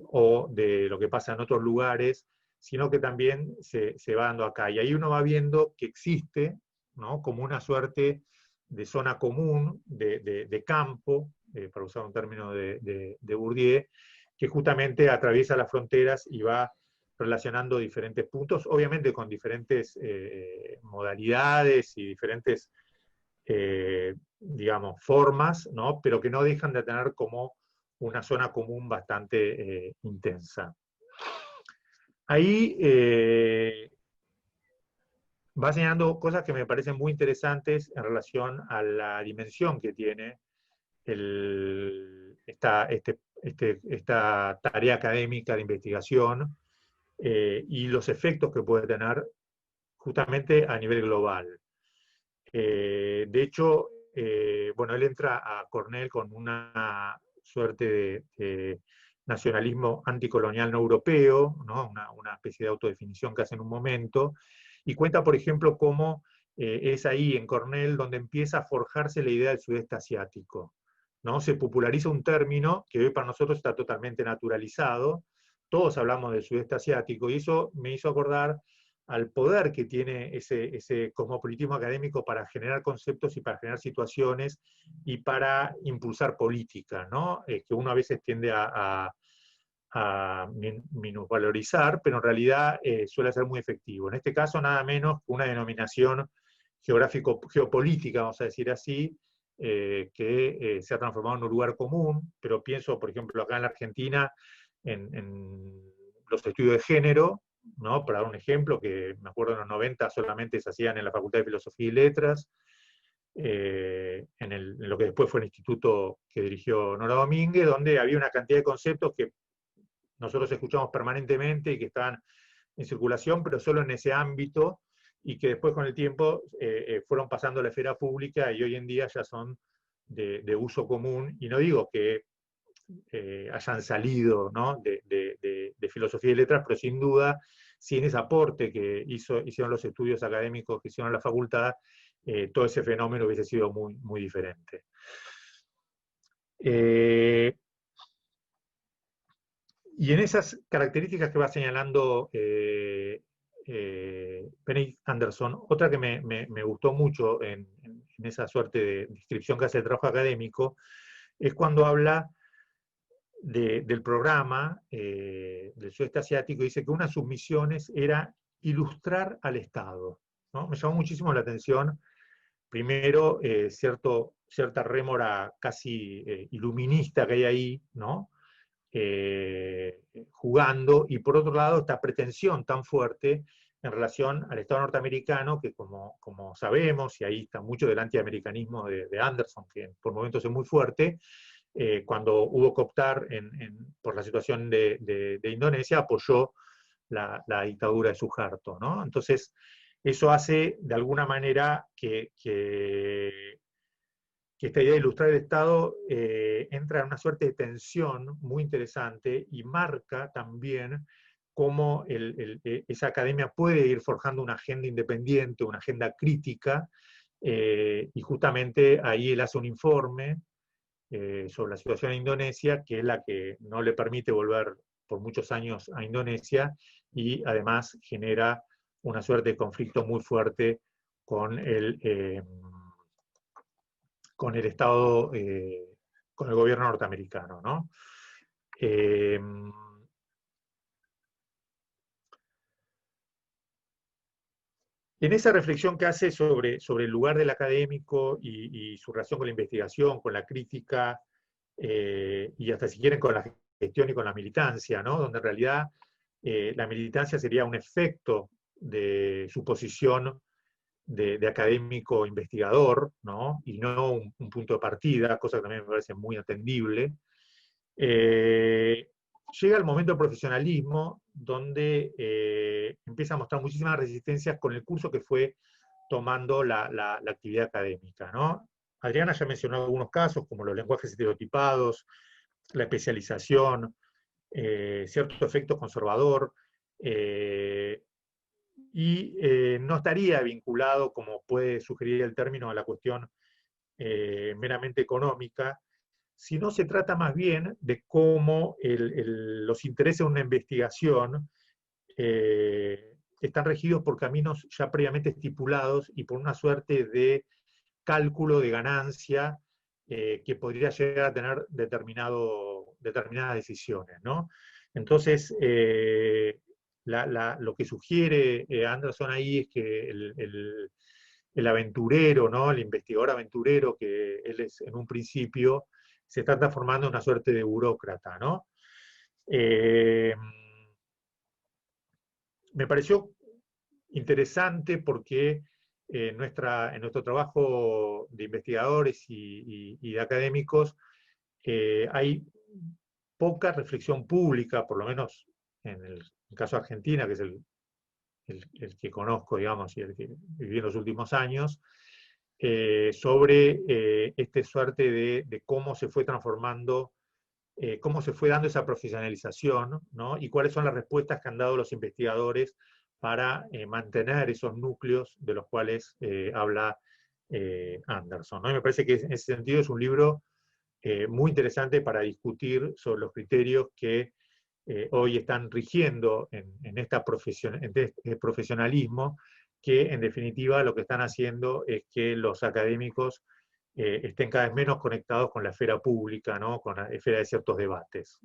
o de lo que pasa en otros lugares, sino que también se va dando acá. Y ahí uno va viendo que existe, ¿no? Como una suerte de zona común, de campo, para usar un término de Bourdieu, que justamente atraviesa las fronteras y va relacionando diferentes puntos, obviamente con diferentes modalidades y diferentes, digamos, formas, ¿no? Pero que no dejan de tener como una zona común bastante intensa. Ahí va señalando cosas que me parecen muy interesantes en relación a la dimensión que tiene esta tarea académica de investigación, y los efectos que puede tener justamente a nivel global. De hecho, bueno, él entra a Cornell con una suerte de nacionalismo anticolonial no europeo, ¿no? Una especie de autodefinición que hace en un momento, y cuenta, por ejemplo, cómo es ahí en Cornell donde empieza a forjarse la idea del sudeste asiático, ¿no? Se populariza un término que hoy para nosotros está totalmente naturalizado. Todos hablamos del sudeste asiático, y eso me hizo acordar al poder que tiene ese cosmopolitismo académico para generar conceptos y para generar situaciones y para impulsar política, ¿no? Que uno a veces tiende a minusvalorizar, pero en realidad suele ser muy efectivo. En este caso, nada menos que una denominación geopolítica, vamos a decir así, que se ha transformado en un lugar común, pero pienso, por ejemplo, acá en la Argentina, en los estudios de género, ¿no? Para dar un ejemplo, que me acuerdo en los 90 solamente se hacían en la Facultad de Filosofía y Letras, en lo que después fue el instituto que dirigió Nora Domínguez, donde había una cantidad de conceptos que nosotros escuchamos permanentemente y que estaban en circulación, pero solo en ese ámbito, y que después con el tiempo fueron pasando a la esfera pública y hoy en día ya son de uso común, y no digo que hayan salido, ¿no? de filosofía y letras, pero sin duda, sin ese aporte que hicieron los estudios académicos que hicieron la facultad, todo ese fenómeno hubiese sido muy, muy diferente. Y en esas características que va señalando Benedict Anderson, otra que me gustó mucho en esa suerte de descripción que hace del trabajo académico, es cuando habla del programa del sudeste asiático. Dice que una de sus misiones era ilustrar al Estado, ¿no? Me llamó muchísimo la atención, primero, cierta rémora casi iluminista que hay ahí, ¿no? Jugando, y por otro lado esta pretensión tan fuerte en relación al Estado norteamericano, que como sabemos, y ahí está mucho del antiamericanismo de Anderson, que por momentos es muy fuerte, cuando hubo que optar por la situación de Indonesia, apoyó la dictadura de Suharto, ¿no? Entonces, eso hace de alguna manera que esta idea de ilustrar el Estado entra en una suerte de tensión muy interesante y marca también cómo esa academia puede ir forjando una agenda independiente, una agenda crítica, y justamente ahí él hace un informe sobre la situación en Indonesia, que es la que no le permite volver por muchos años a Indonesia, y además genera una suerte de conflicto muy fuerte con con el Estado, con el gobierno norteamericano, ¿no? En esa reflexión que hace sobre el lugar del académico y su relación con la investigación, con la crítica, y hasta si quieren con la gestión y con la militancia, ¿no? Donde en realidad la militancia sería un efecto de su posición de académico investigador, ¿no? Y no un punto de partida, cosa que también me parece muy atendible. Llega el momento del profesionalismo, donde empieza a mostrar muchísimas resistencias con el curso que fue tomando la actividad académica, ¿no? Adriana ya mencionó algunos casos, como los lenguajes estereotipados, la especialización, cierto efecto conservador, y no estaría vinculado, como puede sugerir el término, a la cuestión meramente económica, sino se trata más bien de cómo los intereses de una investigación están regidos por caminos ya previamente estipulados y por una suerte de cálculo de ganancia que podría llegar a tener determinadas decisiones, ¿no? Entonces, lo que sugiere Anderson ahí es que el aventurero, ¿no? El investigador aventurero, que él es en un principio, se está transformando en una suerte de burócrata, ¿no? Me pareció interesante porque en nuestro trabajo de investigadores y de académicos hay poca reflexión pública, por lo menos en el caso de Argentina, que es el que conozco, digamos, y el que viví en los últimos años, sobre esta suerte de cómo se fue transformando, cómo se fue dando esa profesionalización, ¿no? Y cuáles son las respuestas que han dado los investigadores para mantener esos núcleos de los cuales habla Anderson, ¿no? Y me parece que en ese sentido es un libro muy interesante para discutir sobre los criterios que hoy están rigiendo en este profesionalismo, que en definitiva lo que están haciendo es que los académicos estén cada vez menos conectados con la esfera pública, ¿no? Con la esfera de ciertos debates.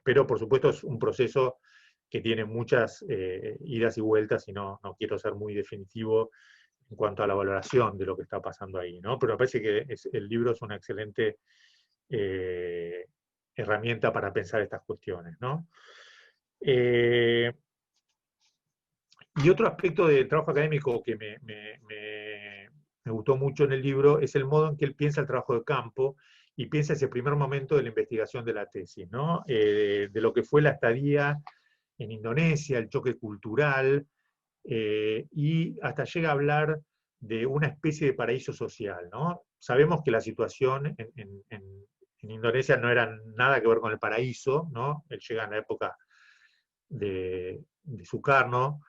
Pero por supuesto es un proceso que tiene muchas idas y vueltas y no quiero ser muy definitivo en cuanto a la valoración de lo que está pasando ahí, ¿no? Pero me parece que el libro es una excelente herramienta para pensar estas cuestiones, ¿no? Y otro aspecto del trabajo académico que me gustó mucho en el libro es el modo en que él piensa el trabajo de campo y piensa ese primer momento de la investigación de la tesis, ¿no? De lo que fue la estadía en Indonesia, el choque cultural, y hasta llega a hablar de una especie de paraíso social, ¿no? Sabemos que la situación en Indonesia no era nada que ver con el paraíso, ¿no? Él llega en la época de Sukarno,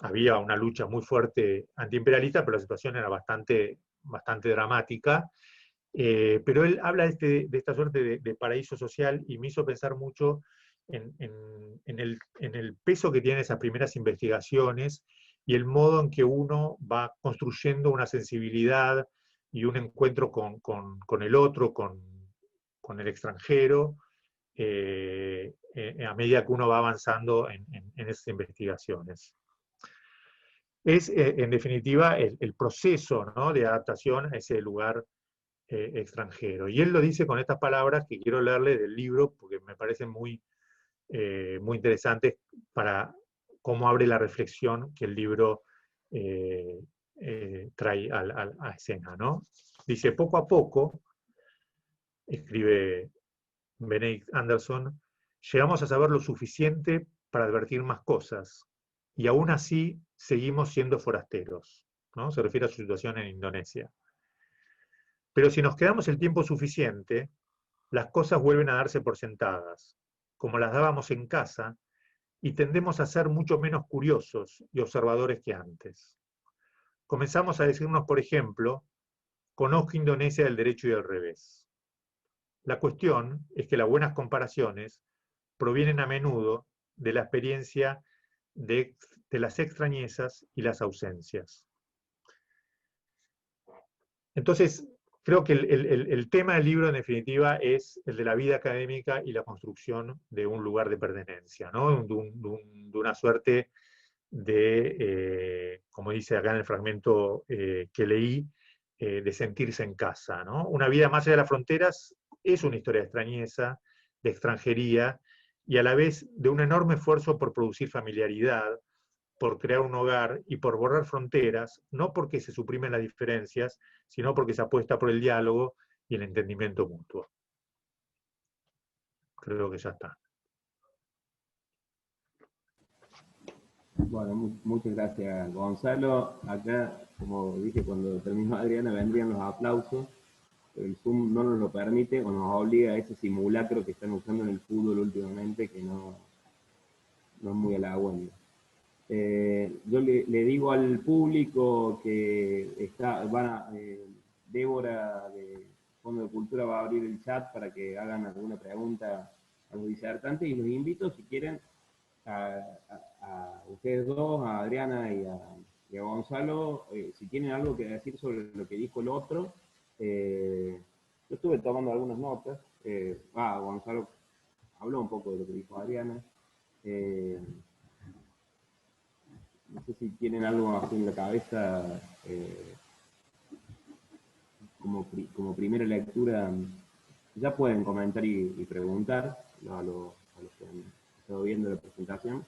había una lucha muy fuerte antiimperialista, pero la situación era bastante dramática. Pero él habla de esta suerte de paraíso social y me hizo pensar mucho en el peso que tienen esas primeras investigaciones y el modo en que uno va construyendo una sensibilidad y un encuentro con el otro, con el extranjero, a medida que uno va avanzando en esas investigaciones. Es, en definitiva, el proceso, ¿no?, de adaptación a ese lugar extranjero. Y él lo dice con estas palabras que quiero leerle del libro, porque me parecen muy interesantes para cómo abre la reflexión que el libro trae a escena, ¿no? Dice, poco a poco, escribe Benedict Anderson, llegamos a saber lo suficiente para advertir más cosas, y aún así seguimos siendo forasteros, ¿no? Se refiere a su situación en Indonesia. Pero si nos quedamos el tiempo suficiente, las cosas vuelven a darse por sentadas, como las dábamos en casa, y tendemos a ser mucho menos curiosos y observadores que antes. Comenzamos a decirnos, por ejemplo, conozco Indonesia del derecho y del revés. La cuestión es que las buenas comparaciones provienen a menudo de la experiencia de las extrañezas y las ausencias. Entonces, creo que el tema del libro, en definitiva, es el de la vida académica y la construcción de un lugar de pertenencia, ¿no? De una suerte de, como dice acá en el fragmento que leí, de sentirse en casa, ¿no? Una vida más allá de las fronteras es una historia de extrañeza, de extranjería, y a la vez de un enorme esfuerzo por producir familiaridad, por crear un hogar y por borrar fronteras, no porque se suprimen las diferencias, sino porque se apuesta por el diálogo y el entendimiento mutuo. Creo que ya está. Bueno, muchas gracias, Gonzalo. Acá, como dije, cuando terminó Adriana vendrían los aplausos. El Zoom no nos lo permite o nos obliga a ese simulacro que están usando en el fútbol últimamente, que no es muy halagüeño. Yo le digo al público que Débora de Fondo de Cultura va a abrir el chat para que hagan alguna pregunta a los disertantes, y los invito, si quieren, a ustedes dos, a Adriana y a Gonzalo, si tienen algo que decir sobre lo que dijo el otro. Yo estuve tomando algunas notas. Gonzalo habló un poco de lo que dijo Adriana. No sé si tienen algo así en la cabeza como primera lectura. Ya pueden comentar y preguntar a los que han estado viendo la presentación.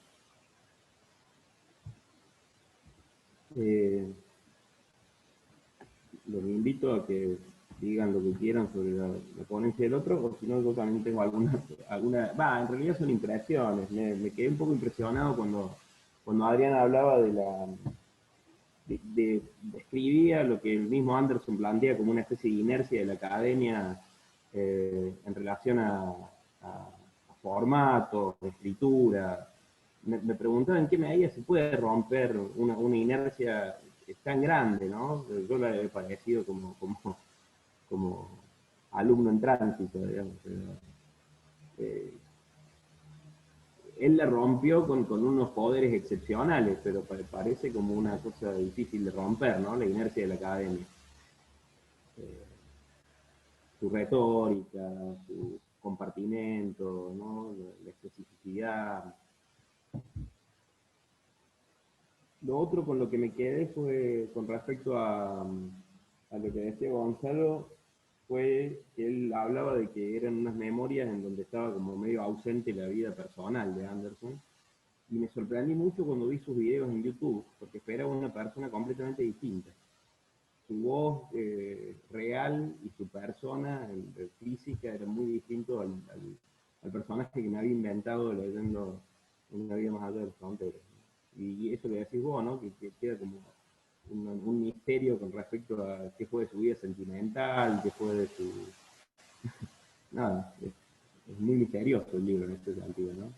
Los invito a que digan lo que quieran sobre la ponencia del otro, o si no, yo también tengo alguna en realidad son impresiones. Me quedé un poco impresionado cuando Adriana hablaba describía lo que el mismo Anderson plantea como una especie de inercia de la academia en relación a formatos, de escritura. Me preguntaba en qué medida se puede romper una inercia tan grande, ¿no? Yo la he padecido como alumno en tránsito, digamos. eh, él la rompió con unos poderes excepcionales, pero parece como una cosa difícil de romper, ¿no? La inercia de la academia. Eh, Su retórica, su compartimento, ¿no? La especificidad. Lo otro con lo que me quedé fue con respecto a lo que decía Gonzalo, fue que él hablaba de que eran unas memorias en donde estaba como medio ausente la vida personal de Anderson. Y me sorprendí mucho cuando vi sus videos en YouTube, porque esperaba una persona completamente distinta. Su voz real y su persona física era muy distinto al personaje que me había inventado leyendo Una vida más allá de las fronteras. Y eso que decís vos, ¿no? Que queda como un misterio con respecto a qué fue de su vida sentimental, qué fue de su... Nada, es muy misterioso el libro en este sentido, ¿no?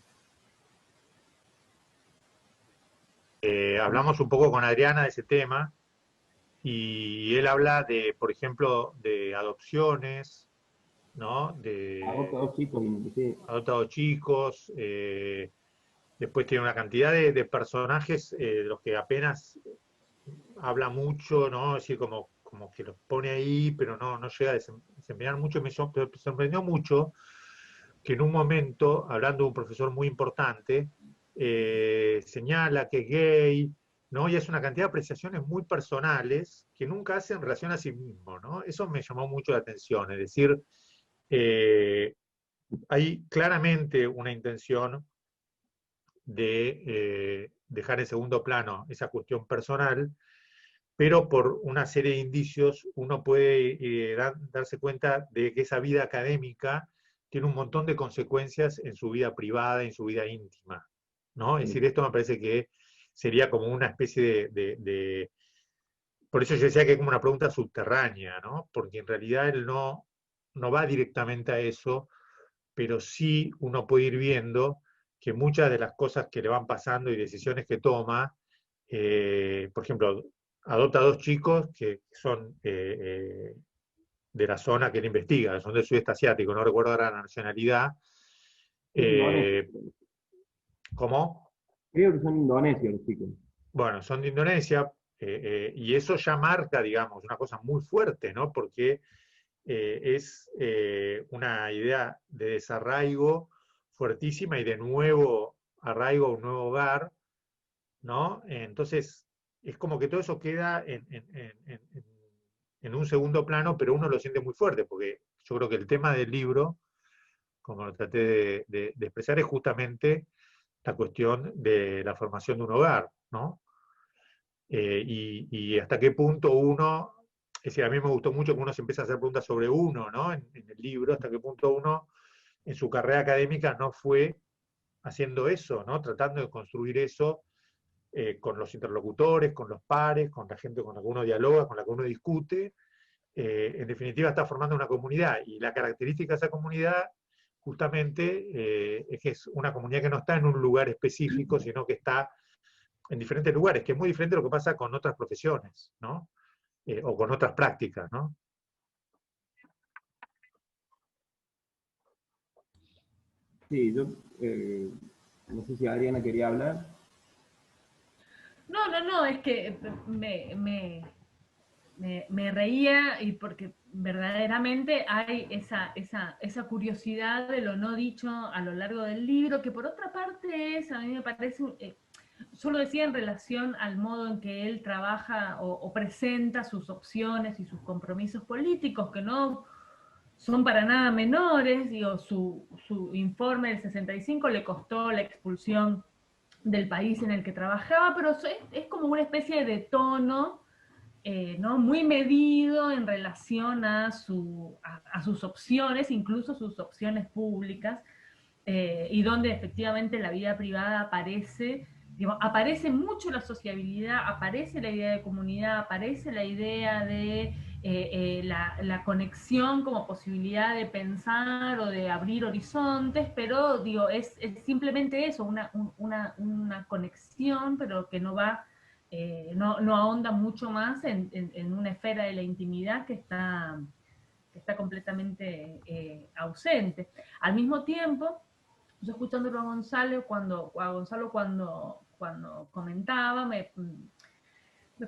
Hablamos un poco con Adriana de ese tema y él habla de, por ejemplo, de adopciones, ¿no? Adopta De dos chicos y sí, adoptados chicos, después tiene una cantidad de personajes de los que apenas habla mucho, ¿no? Es decir, como que los pone ahí, pero no llega a desempeñar mucho. Me sorprendió mucho que en un momento, hablando de un profesor muy importante, señala que es gay, ¿no? Y es una cantidad de apreciaciones muy personales que nunca hace en relación a sí mismo, ¿no? Eso me llamó mucho la atención, es decir, eh, hay claramente una intención de dejar en segundo plano esa cuestión personal, pero por una serie de indicios uno puede darse cuenta de que esa vida académica tiene un montón de consecuencias en su vida privada, en su vida íntima, ¿no? Es decir, esto me parece que sería como una especie por eso yo decía que es como una pregunta subterránea, ¿no? Porque en realidad él no va directamente a eso, pero sí uno puede ir viendo que muchas de las cosas que le van pasando y decisiones que toma, por ejemplo, adopta dos chicos que son de la zona que él investiga, son del sudeste asiático, no recuerdo ahora la nacionalidad. son indonesios. Eh, ¿Cómo? Creo que son indonesios los chicos. Bueno, son de Indonesia, y eso ya marca, digamos, una cosa muy fuerte, ¿no? Porque es una idea de desarraigo fuertísima y de nuevo arraigo a un nuevo hogar, ¿no? Entonces, es como que todo eso queda en un segundo plano, pero uno lo siente muy fuerte, porque yo creo que el tema del libro, como lo traté de expresar, es justamente la cuestión de la formación de un hogar, ¿no? Y hasta qué punto uno, es decir, a mí me gustó mucho que uno se empieza a hacer preguntas sobre uno, ¿no? En el libro, hasta qué punto uno en su carrera académica no fue haciendo eso, ¿no? Tratando de construir eso con los interlocutores, con los pares, con la gente con la que uno dialoga, con la que uno discute. En definitiva, está formando una comunidad y la característica de esa comunidad justamente es que es una comunidad que no está en un lugar específico, sino que está en diferentes lugares, que es muy diferente a lo que pasa con otras profesiones, ¿no? O con otras prácticas, ¿no? Sí, yo no sé si Adriana quería hablar. No, es que me reía y porque verdaderamente hay esa curiosidad de lo no dicho a lo largo del libro, que por otra parte es, a mí me parece, solo decía en relación al modo en que él trabaja o presenta sus opciones y sus compromisos políticos, que no son para nada menores, digo, su informe del 65 le costó la expulsión del país en el que trabajaba, pero es como una especie de tono ¿no? Muy medido en relación a sus opciones, incluso sus opciones públicas, y donde efectivamente la vida privada aparece, digo, aparece mucho la sociabilidad, aparece la idea de comunidad, aparece la idea de la conexión como posibilidad de pensar o de abrir horizontes, pero digo, es simplemente eso, una conexión, pero que no va no ahonda mucho más en una esfera de la intimidad está completamente ausente. Al mismo tiempo, yo escuchándolo a Gonzalo cuando comentaba, me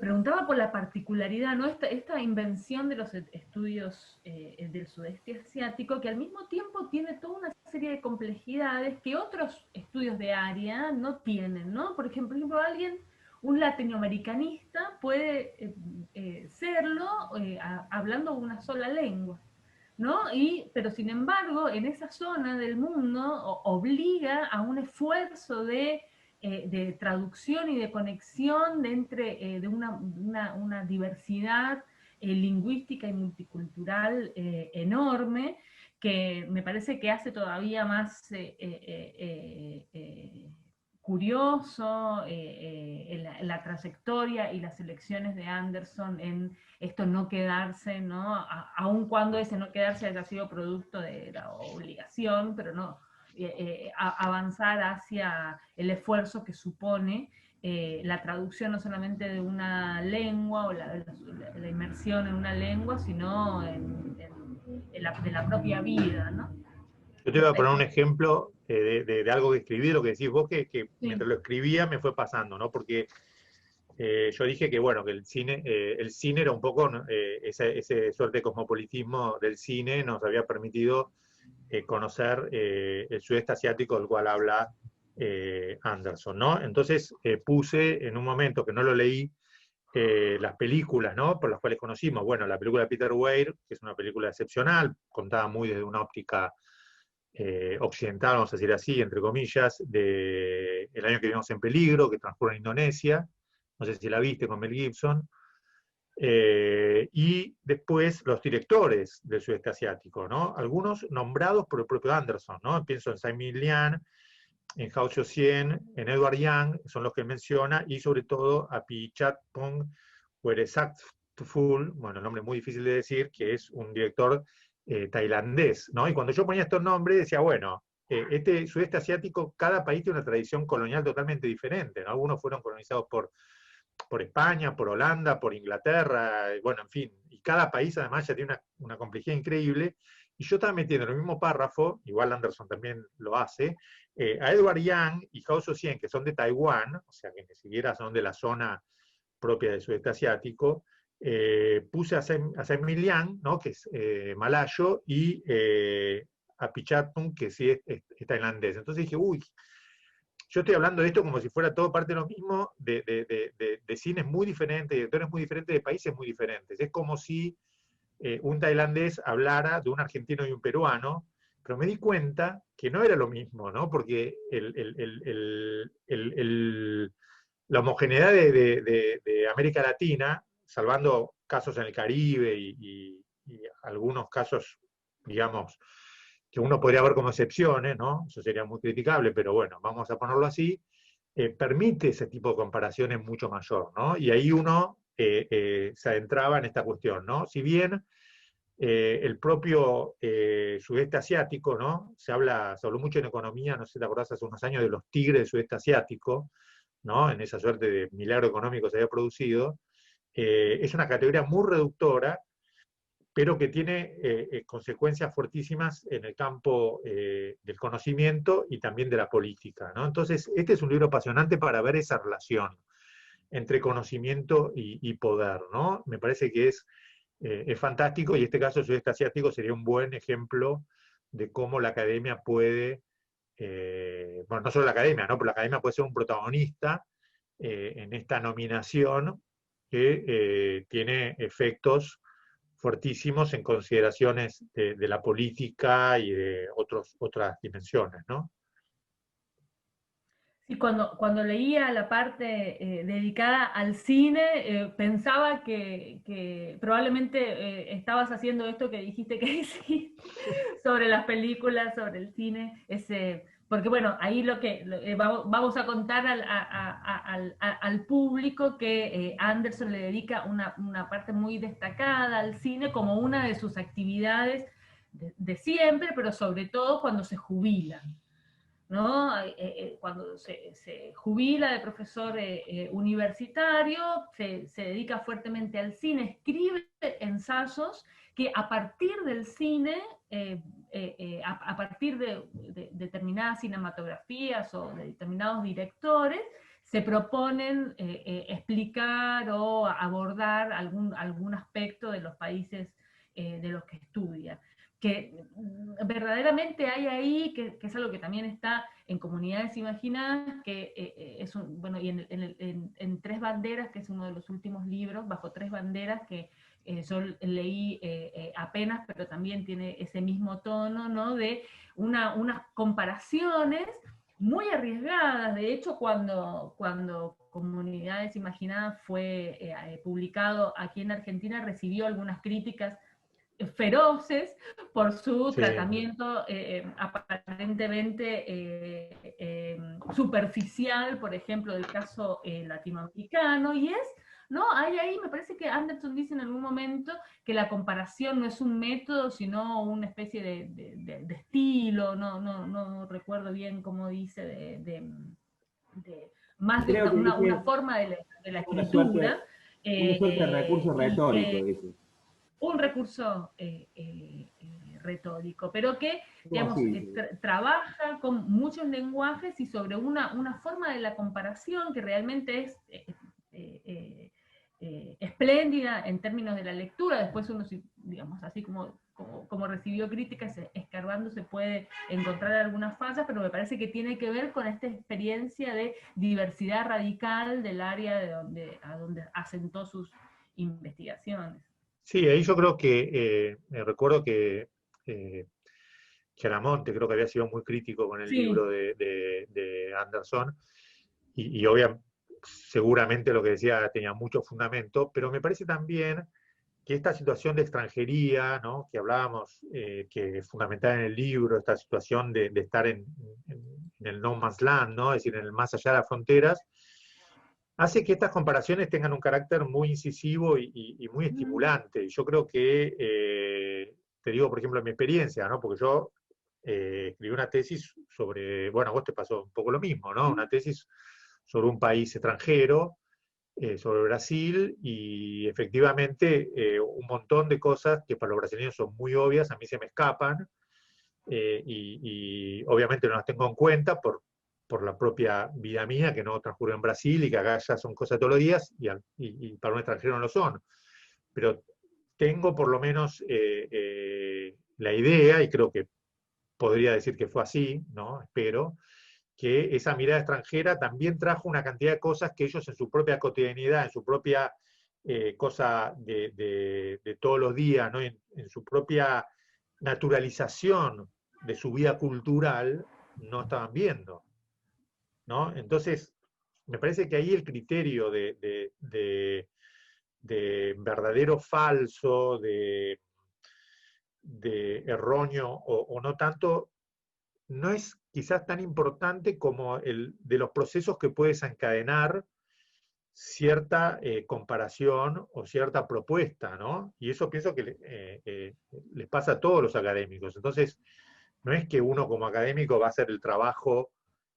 preguntaba por la particularidad, ¿no? Esta invención de los estudios del sudeste asiático, que al mismo tiempo tiene toda una serie de complejidades que otros estudios de área no tienen, ¿no? Por ejemplo, un latinoamericanista puede serlo hablando una sola lengua, ¿no? Pero sin embargo, en esa zona del mundo obliga a un esfuerzo de traducción y de conexión de una diversidad lingüística y multicultural enorme, que me parece que hace todavía más curioso la trayectoria y las elecciones de Anderson en esto no quedarse, ¿no? Aun cuando ese no quedarse haya sido producto de la obligación, pero no, avanzar hacia el esfuerzo que supone la traducción no solamente de una lengua o la inmersión en una lengua, sino de la propia vida, ¿no? Yo te voy a poner un ejemplo de algo que escribí, lo que decís vos, que Sí. mientras lo escribía me fue pasando, ¿no? Porque yo dije que, bueno, que el cine era un poco, ese suerte de cosmopolitismo del cine nos había permitido conocer el sudeste asiático del cual habla Anderson, ¿no? Entonces puse en un momento que no lo leí, las películas, ¿no? Por las cuales conocimos, bueno, la película de Peter Weir, que es una película excepcional, contada muy desde una óptica occidental, vamos a decir así, entre comillas, de El año que vivimos en peligro, que transcurre en Indonesia, no sé si la viste, con Mel Gibson, y después los directores del sudeste asiático, ¿no? Algunos nombrados por el propio Anderson, ¿no? Pienso en Tsai Ming-liang, en Hao Xiaoxian, en Edward Yang, son los que menciona, y sobre todo a Pichatpong Weerasethfull, bueno, nombre muy difícil de decir, que es un director tailandés, ¿no? Y cuando yo ponía estos nombres decía, bueno, este sudeste asiático, cada país tiene una tradición colonial totalmente diferente, ¿no? Algunos fueron colonizados por España, por Holanda, por Inglaterra, bueno, en fin, y cada país además ya tiene una complejidad increíble, y yo estaba metiendo en el mismo párrafo, igual Anderson también lo hace, a Edward Yang y Hao Xiaoxian, que son de Taiwán, o sea, que ni siquiera son de la zona propia del sudeste asiático, puse a Tsai Ming-liang, ¿no? Que es malayo, y a Pichatpong, que sí es tailandés. Entonces dije, uy, yo estoy hablando de esto como si fuera todo parte de lo mismo, de cines muy diferentes, de directores muy diferentes, de países muy diferentes. Es como si un tailandés hablara de un argentino y un peruano, pero me di cuenta que no era lo mismo, ¿no? Porque la homogeneidad de América Latina, salvando casos en el Caribe y algunos casos, digamos, que uno podría ver como excepciones, ¿no? Eso sería muy criticable, pero bueno, vamos a ponerlo así, permite ese tipo de comparaciones mucho mayor, ¿no? Y ahí uno se adentraba en esta cuestión, ¿no? Si bien el propio sudeste asiático, ¿no? Se habló mucho en economía, no sé si te acordás, hace unos años de los tigres del sudeste asiático, ¿no? En esa suerte de milagro económico se había producido. Es una categoría muy reductora, pero que tiene consecuencias fuertísimas en el campo del conocimiento y también de la política, ¿no? Entonces, este es un libro apasionante para ver esa relación entre conocimiento y poder, ¿no? Me parece que es fantástico, y en este caso el sudeste asiático sería un buen ejemplo de cómo la academia puede, bueno, no solo la academia, ¿no? Pero la academia puede ser un protagonista en esta nominación que tiene efectos fuertísimos en consideraciones de la política y de otras dimensiones, ¿no? Sí, cuando leía la parte dedicada al cine, pensaba que probablemente estabas haciendo esto que dijiste que hiciste sobre las películas, sobre el cine, porque bueno, ahí vamos a contar al público que Anderson le dedica una parte muy destacada al cine como una de sus actividades de siempre, pero sobre todo cuando se jubila, ¿no? Cuando se jubila de profesor universitario, se dedica fuertemente al cine, escribe ensayos que a partir del cine, a partir de determinadas cinematografías o de determinados directores, se proponen explicar o abordar algún aspecto de los países de los que estudia. Que verdaderamente hay ahí, que es algo que también está en Comunidades Imaginadas, que es bueno, y en Tres Banderas, que es uno de los últimos libros, Bajo Tres Banderas, que yo leí apenas, pero también tiene ese mismo tono, ¿no? De unas comparaciones muy arriesgadas. De hecho, cuando Comunidades Imaginadas fue publicado aquí en Argentina, recibió algunas críticas feroces por su tratamiento aparentemente superficial, por ejemplo, del caso latinoamericano, y ¿no? Hay ahí, me parece que Anderson dice en algún momento que la comparación no es un método, sino una especie de estilo, no recuerdo bien cómo dice, más de Creo que una dice forma de la una escritura. suerte de recurso Y retórico, que dice. un recurso retórico, pero que, digamos, Así, trabaja con muchos lenguajes y sobre una forma de la comparación que realmente es espléndida en términos de la lectura. Después uno, digamos, así como recibió críticas, escarbando se puede encontrar algunas fallas, pero me parece que tiene que ver con esta experiencia de diversidad radical del área a donde asentó sus investigaciones. Sí, ahí yo creo que, recuerdo que Chiaramonte creo que había sido muy crítico con el Sí. libro de Anderson, y obviamente, seguramente lo que decía tenía mucho fundamento, pero me parece también que esta situación de extranjería, ¿no? Que hablábamos, que es fundamental en el libro, esta situación de estar en el no man's land, ¿no? Es decir, en el más allá de las fronteras, hace que estas comparaciones tengan un carácter muy incisivo y muy estimulante. Y yo creo que, te digo, por ejemplo, en mi experiencia, ¿no? Porque yo escribí una tesis sobre, bueno, a vos te pasó un poco lo mismo, ¿no? Una tesis sobre un país extranjero, sobre Brasil, y efectivamente un montón de cosas que para los brasileños son muy obvias, a mí se me escapan, y obviamente no las tengo en cuenta por la propia vida mía, que no transcurrió en Brasil y que acá ya son cosas todos los días, y para un extranjero no lo son. Pero tengo por lo menos la idea, y creo que podría decir que fue así, ¿no? Espero, que esa mirada extranjera también trajo una cantidad de cosas que ellos en su propia cotidianidad, en su propia cosa de todos los días, ¿no? En su propia naturalización de su vida cultural, no estaban viendo, ¿no? Entonces, me parece que ahí el criterio de verdadero falso, de erróneo o no tanto, no es quizás tan importante como el de los procesos que puede desencadenar cierta comparación o cierta propuesta, ¿no? Y eso pienso que les pasa a todos los académicos. Entonces, no es que uno como académico va a hacer el trabajo,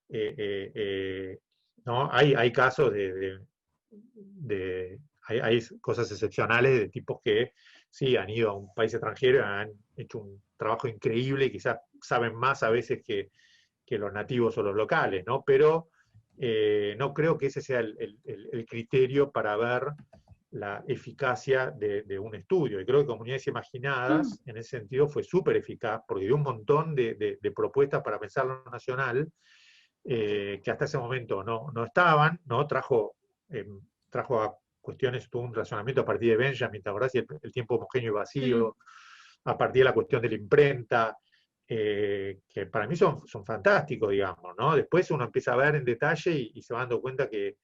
eh, eh, eh, ¿no? Hay casos hay cosas excepcionales de tipos que sí han ido a un país extranjero, han hecho un trabajo increíble y quizás saben más a veces que los nativos o los locales, ¿no? Pero no creo que ese sea el criterio para ver la eficacia de un estudio. Y creo que Comunidades Imaginadas, en ese sentido, fue súper eficaz, porque dio un montón de propuestas para pensar lo nacional, que hasta ese momento no estaban, ¿no? Trajo a cuestiones, tuvo un razonamiento a partir de Benjamin, ¿te acordás? El tiempo homogéneo y vacío, a partir de la cuestión de la imprenta, que para mí son fantásticos, digamos, ¿no? Después uno empieza a ver en detalle y se va dando cuenta que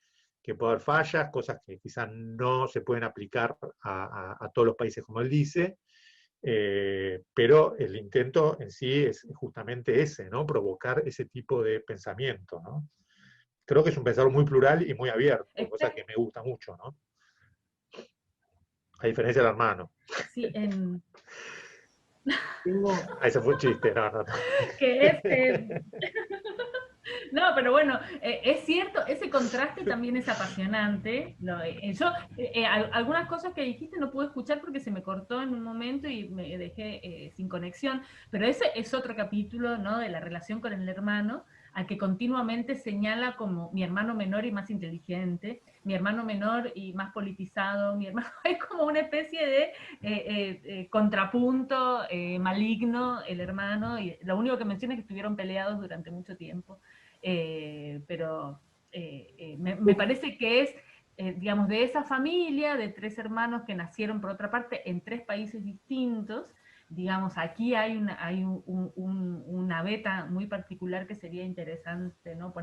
puede haber fallas, cosas que quizás no se pueden aplicar a todos los países como él dice, pero el intento en sí es justamente ese, ¿no? Provocar ese tipo de pensamiento, ¿no? Creo que es un pensador muy plural y muy abierto, cosa que me gusta mucho, ¿no? A diferencia del hermano. Sí, tengo, Ese fue un chiste, no. que es No, pero bueno, es cierto, ese contraste también es apasionante. Algunas cosas que dijiste no pude escuchar porque se me cortó en un momento y me dejé sin conexión, pero ese es otro capítulo, ¿no? De la relación con el hermano, al que continuamente señala como mi hermano menor y más inteligente, mi hermano menor y más politizado, mi hermano es como una especie de contrapunto maligno, el hermano, y lo único que menciona es que estuvieron peleados durante mucho tiempo. Pero me parece que es, digamos, de esa familia, de tres hermanos que nacieron, por otra parte, en tres países distintos. Digamos, aquí hay una beta muy particular que sería interesante, ¿no?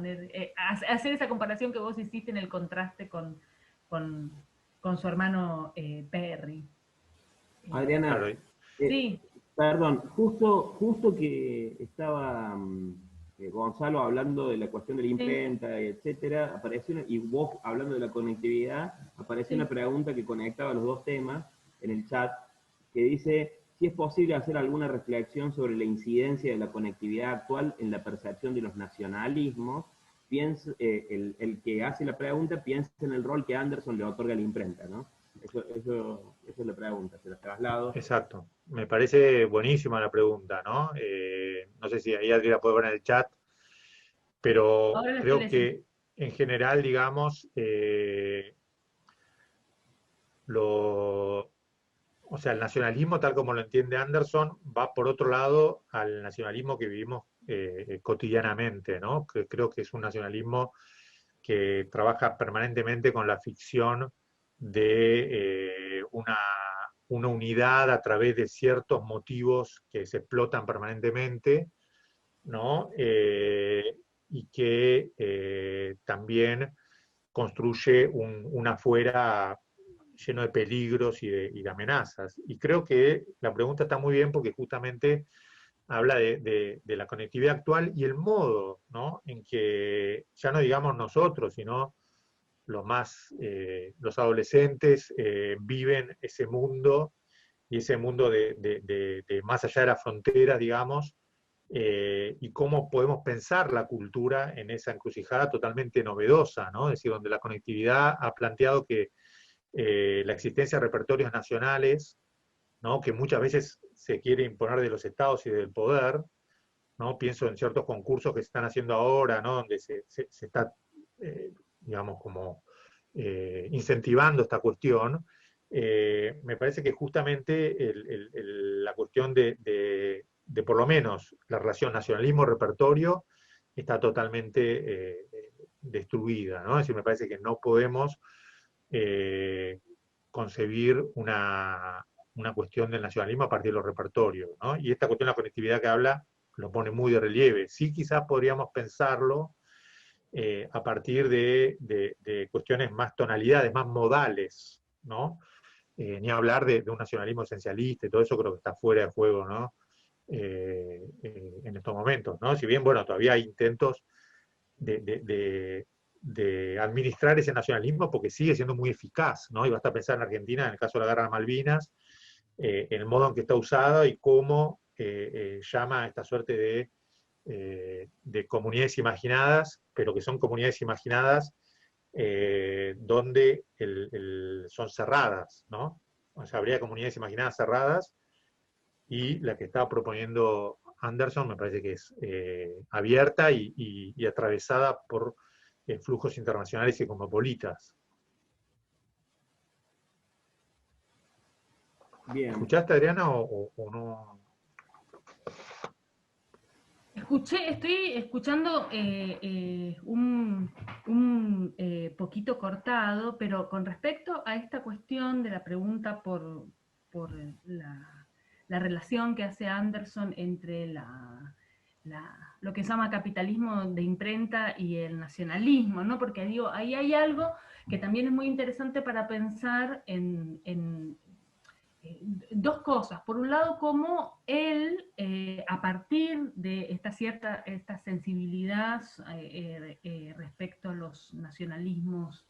Hacer esa comparación que vos hiciste en el contraste con, con su hermano Perry. Adriana, Claro, Sí, perdón, justo que estaba Gonzalo hablando de la cuestión de la sí, imprenta, etcétera, y vos hablando de la conectividad, apareció una sí. pregunta que conectaba los dos temas en el chat, que dice si es posible hacer alguna reflexión sobre la incidencia de la conectividad actual en la percepción de los nacionalismos. El que hace la pregunta piensa en el rol que Anderson le otorga a la imprenta, ¿no? Eso es la pregunta, se la traslado. exacto. Me parece buenísima la pregunta, ¿no? No sé si ahí alguien la puede ver en el chat, pero Ahora lo estoy creo leyendo. que en general, digamos, lo, o sea, el nacionalismo, tal como lo entiende Anderson, va por otro lado al nacionalismo que vivimos cotidianamente, ¿no? Que creo que es un nacionalismo que trabaja permanentemente con la ficción de una unidad a través de ciertos motivos que se explotan permanentemente, ¿no? Y que también construye un afuera lleno de peligros y de amenazas. Y creo que la pregunta está muy bien porque justamente habla de la conectividad actual y el modo, ¿no? En que ya no digamos nosotros, sino los adolescentes viven ese mundo y ese mundo de más allá de la frontera, digamos, y cómo podemos pensar la cultura en esa encrucijada totalmente novedosa, ¿no? Es decir, donde la conectividad ha planteado que la existencia de repertorios nacionales, ¿no? Que muchas veces se quiere imponer de los estados y del poder, ¿no? Pienso en ciertos concursos que se están haciendo ahora, ¿no? Donde se está, digamos, como incentivando esta cuestión. Me parece que justamente la cuestión de por lo menos la relación nacionalismo-repertorio está totalmente destruida, ¿no? Es decir, me parece que no podemos eh, concebir una cuestión del nacionalismo a partir de los repertorios, ¿no? Y esta cuestión de la conectividad que habla lo pone muy de relieve. Sí, quizás podríamos pensarlo a partir de cuestiones más tonalidades, más modales, ¿no? Ni hablar de un nacionalismo esencialista y todo eso creo que está fuera de juego, ¿no? En estos momentos, ¿no? Si bien, bueno, todavía hay intentos de, de, de, de administrar ese nacionalismo porque sigue siendo muy eficaz, ¿no? Y basta pensar en Argentina, en el caso de la guerra de Malvinas, en el modo en que está usada y cómo llama a esta suerte de comunidades imaginadas, pero que son comunidades imaginadas donde son cerradas, ¿no? O sea, habría comunidades imaginadas cerradas y la que está proponiendo Anderson me parece que es abierta y atravesada por flujos internacionales y cosmopolitas. Bien. ¿Escuchaste, Adriana, o no? Estoy escuchando un poquito cortado, pero con respecto a esta cuestión de la pregunta por la relación que hace Anderson entre lo que se llama capitalismo de imprenta y el nacionalismo, ¿no? Porque digo, ahí hay algo que también es muy interesante para pensar en dos cosas. Por un lado, cómo él, a partir de esta sensibilidad respecto a los nacionalismos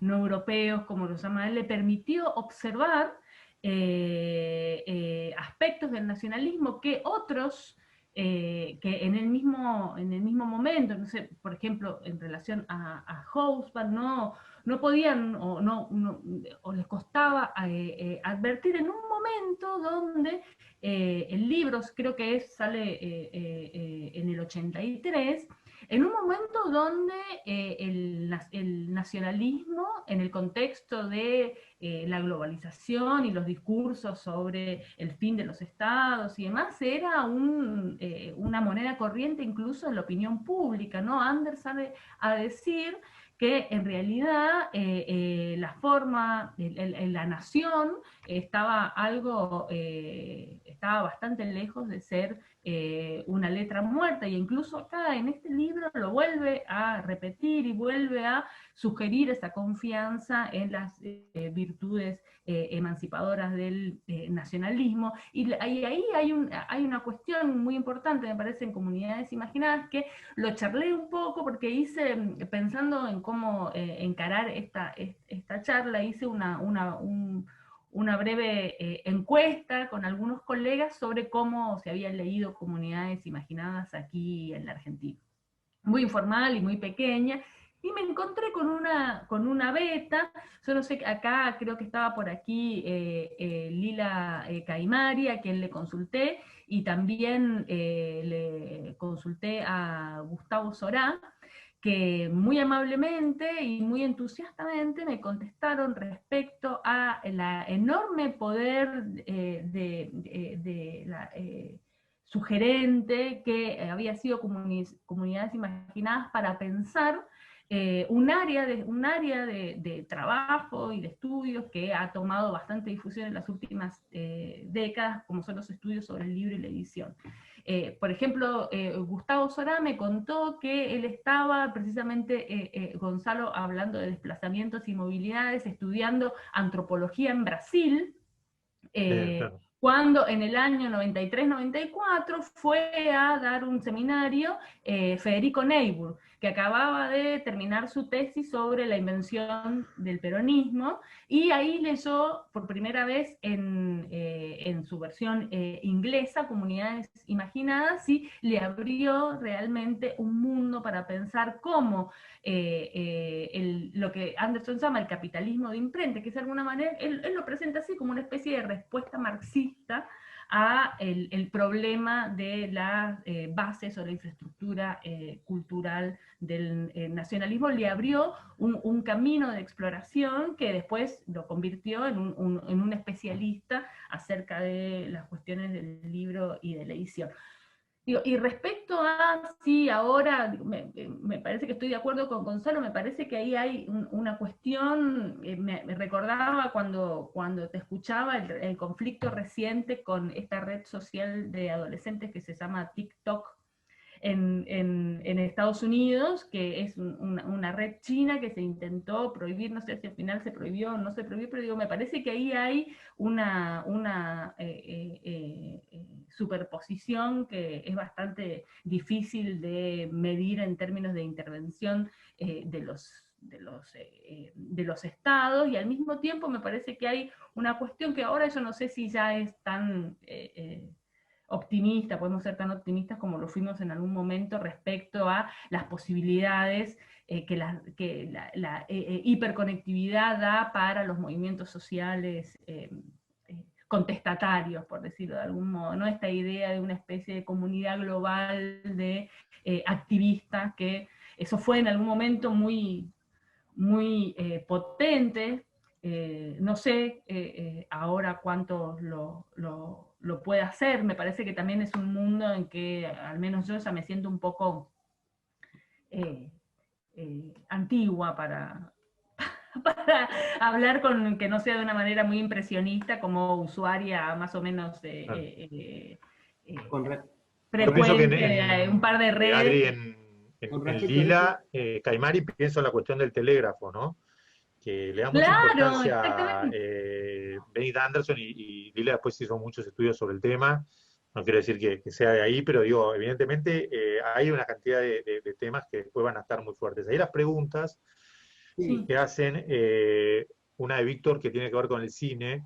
no europeos, como lo llama él, le permitió observar aspectos del nacionalismo que otros que en el mismo momento, no sé, por ejemplo, en relación a Hobsbawm, no podían o les costaba advertir en un momento donde el libro, creo que sale en el 83, en un momento donde el nacionalismo, en el contexto de la globalización y los discursos sobre el fin de los estados y demás, era una moneda corriente incluso en la opinión pública, ¿no? Anders sale a decir que en realidad la forma, la nación estaba estaba bastante lejos de ser una letra muerta, y incluso acá en este libro lo vuelve a repetir y vuelve a sugerir esa confianza en las virtudes emancipadoras del nacionalismo. Y ahí hay una cuestión muy importante, me parece, en Comunidades Imaginadas, que lo charlé un poco porque pensando en cómo encarar esta charla, hice una breve encuesta con algunos colegas sobre cómo se habían leído Comunidades Imaginadas aquí en la Argentina. Muy informal y muy pequeña, y me encontré con una beta. Yo no sé, acá creo que estaba por aquí Lila Caimari, a quien le consulté, y también le consulté a Gustavo Sorá, que muy amablemente y muy entusiastamente me contestaron respecto a la enorme poder de la sugerente que había sido Comunidades Imaginadas para pensar un área de trabajo y de estudios que ha tomado bastante difusión en las últimas décadas, como son los estudios sobre el libro y la edición. Por ejemplo, Gustavo Sorá me contó que él estaba precisamente, Gonzalo, hablando de desplazamientos y movilidades, estudiando antropología en Brasil, Claro. cuando en el año 93-94 fue a dar un seminario Federico Niebuhr, que acababa de terminar su tesis sobre la invención del peronismo, y ahí leyó por primera vez en su versión inglesa Comunidades Imaginadas, y le abrió realmente un mundo para pensar cómo lo que Anderson llama el capitalismo de imprenta, que es de alguna manera, él lo presenta así como una especie de respuesta marxista a el problema de las bases o la infraestructura cultural del nacionalismo. Le abrió un camino de exploración que después lo convirtió en un especialista acerca de las cuestiones del libro y de la edición. Y respecto a, sí, ahora me parece que estoy de acuerdo con Gonzalo, me parece que ahí hay una cuestión, me recordaba cuando te escuchaba el conflicto reciente con esta red social de adolescentes que se llama TikTok en Estados Unidos, que es una red china que se intentó prohibir, no sé si al final se prohibió o no se prohibió, pero digo, me parece que ahí hay una superposición que es bastante difícil de medir en términos de intervención de los estados, y al mismo tiempo me parece que hay una cuestión que ahora yo no sé si ya es tan optimista, podemos ser tan optimistas como lo fuimos en algún momento respecto a las posibilidades que la hiperconectividad da para los movimientos sociales contestatarios, por decirlo de algún modo, ¿no? Esta idea de una especie de comunidad global de activistas, que eso fue en algún momento muy potente. No sé ahora cuánto lo puede hacer. Me parece que también es un mundo en que al menos yo ya me siento un poco antigua para hablar con que no sea de una manera muy impresionista como usuaria más o menos Claro. frecuente, un par de redes. Adri, en Lila, Caimari, pienso en la cuestión del telégrafo, ¿no? Que le da mucha Claro, importancia a exactamente. Benedict Anderson, y Lila después hizo muchos estudios sobre el tema. No quiero decir que sea de ahí, pero digo, evidentemente hay una cantidad de temas que después van a estar muy fuertes. Ahí las preguntas Sí. que hacen, una de Víctor que tiene que ver con el cine.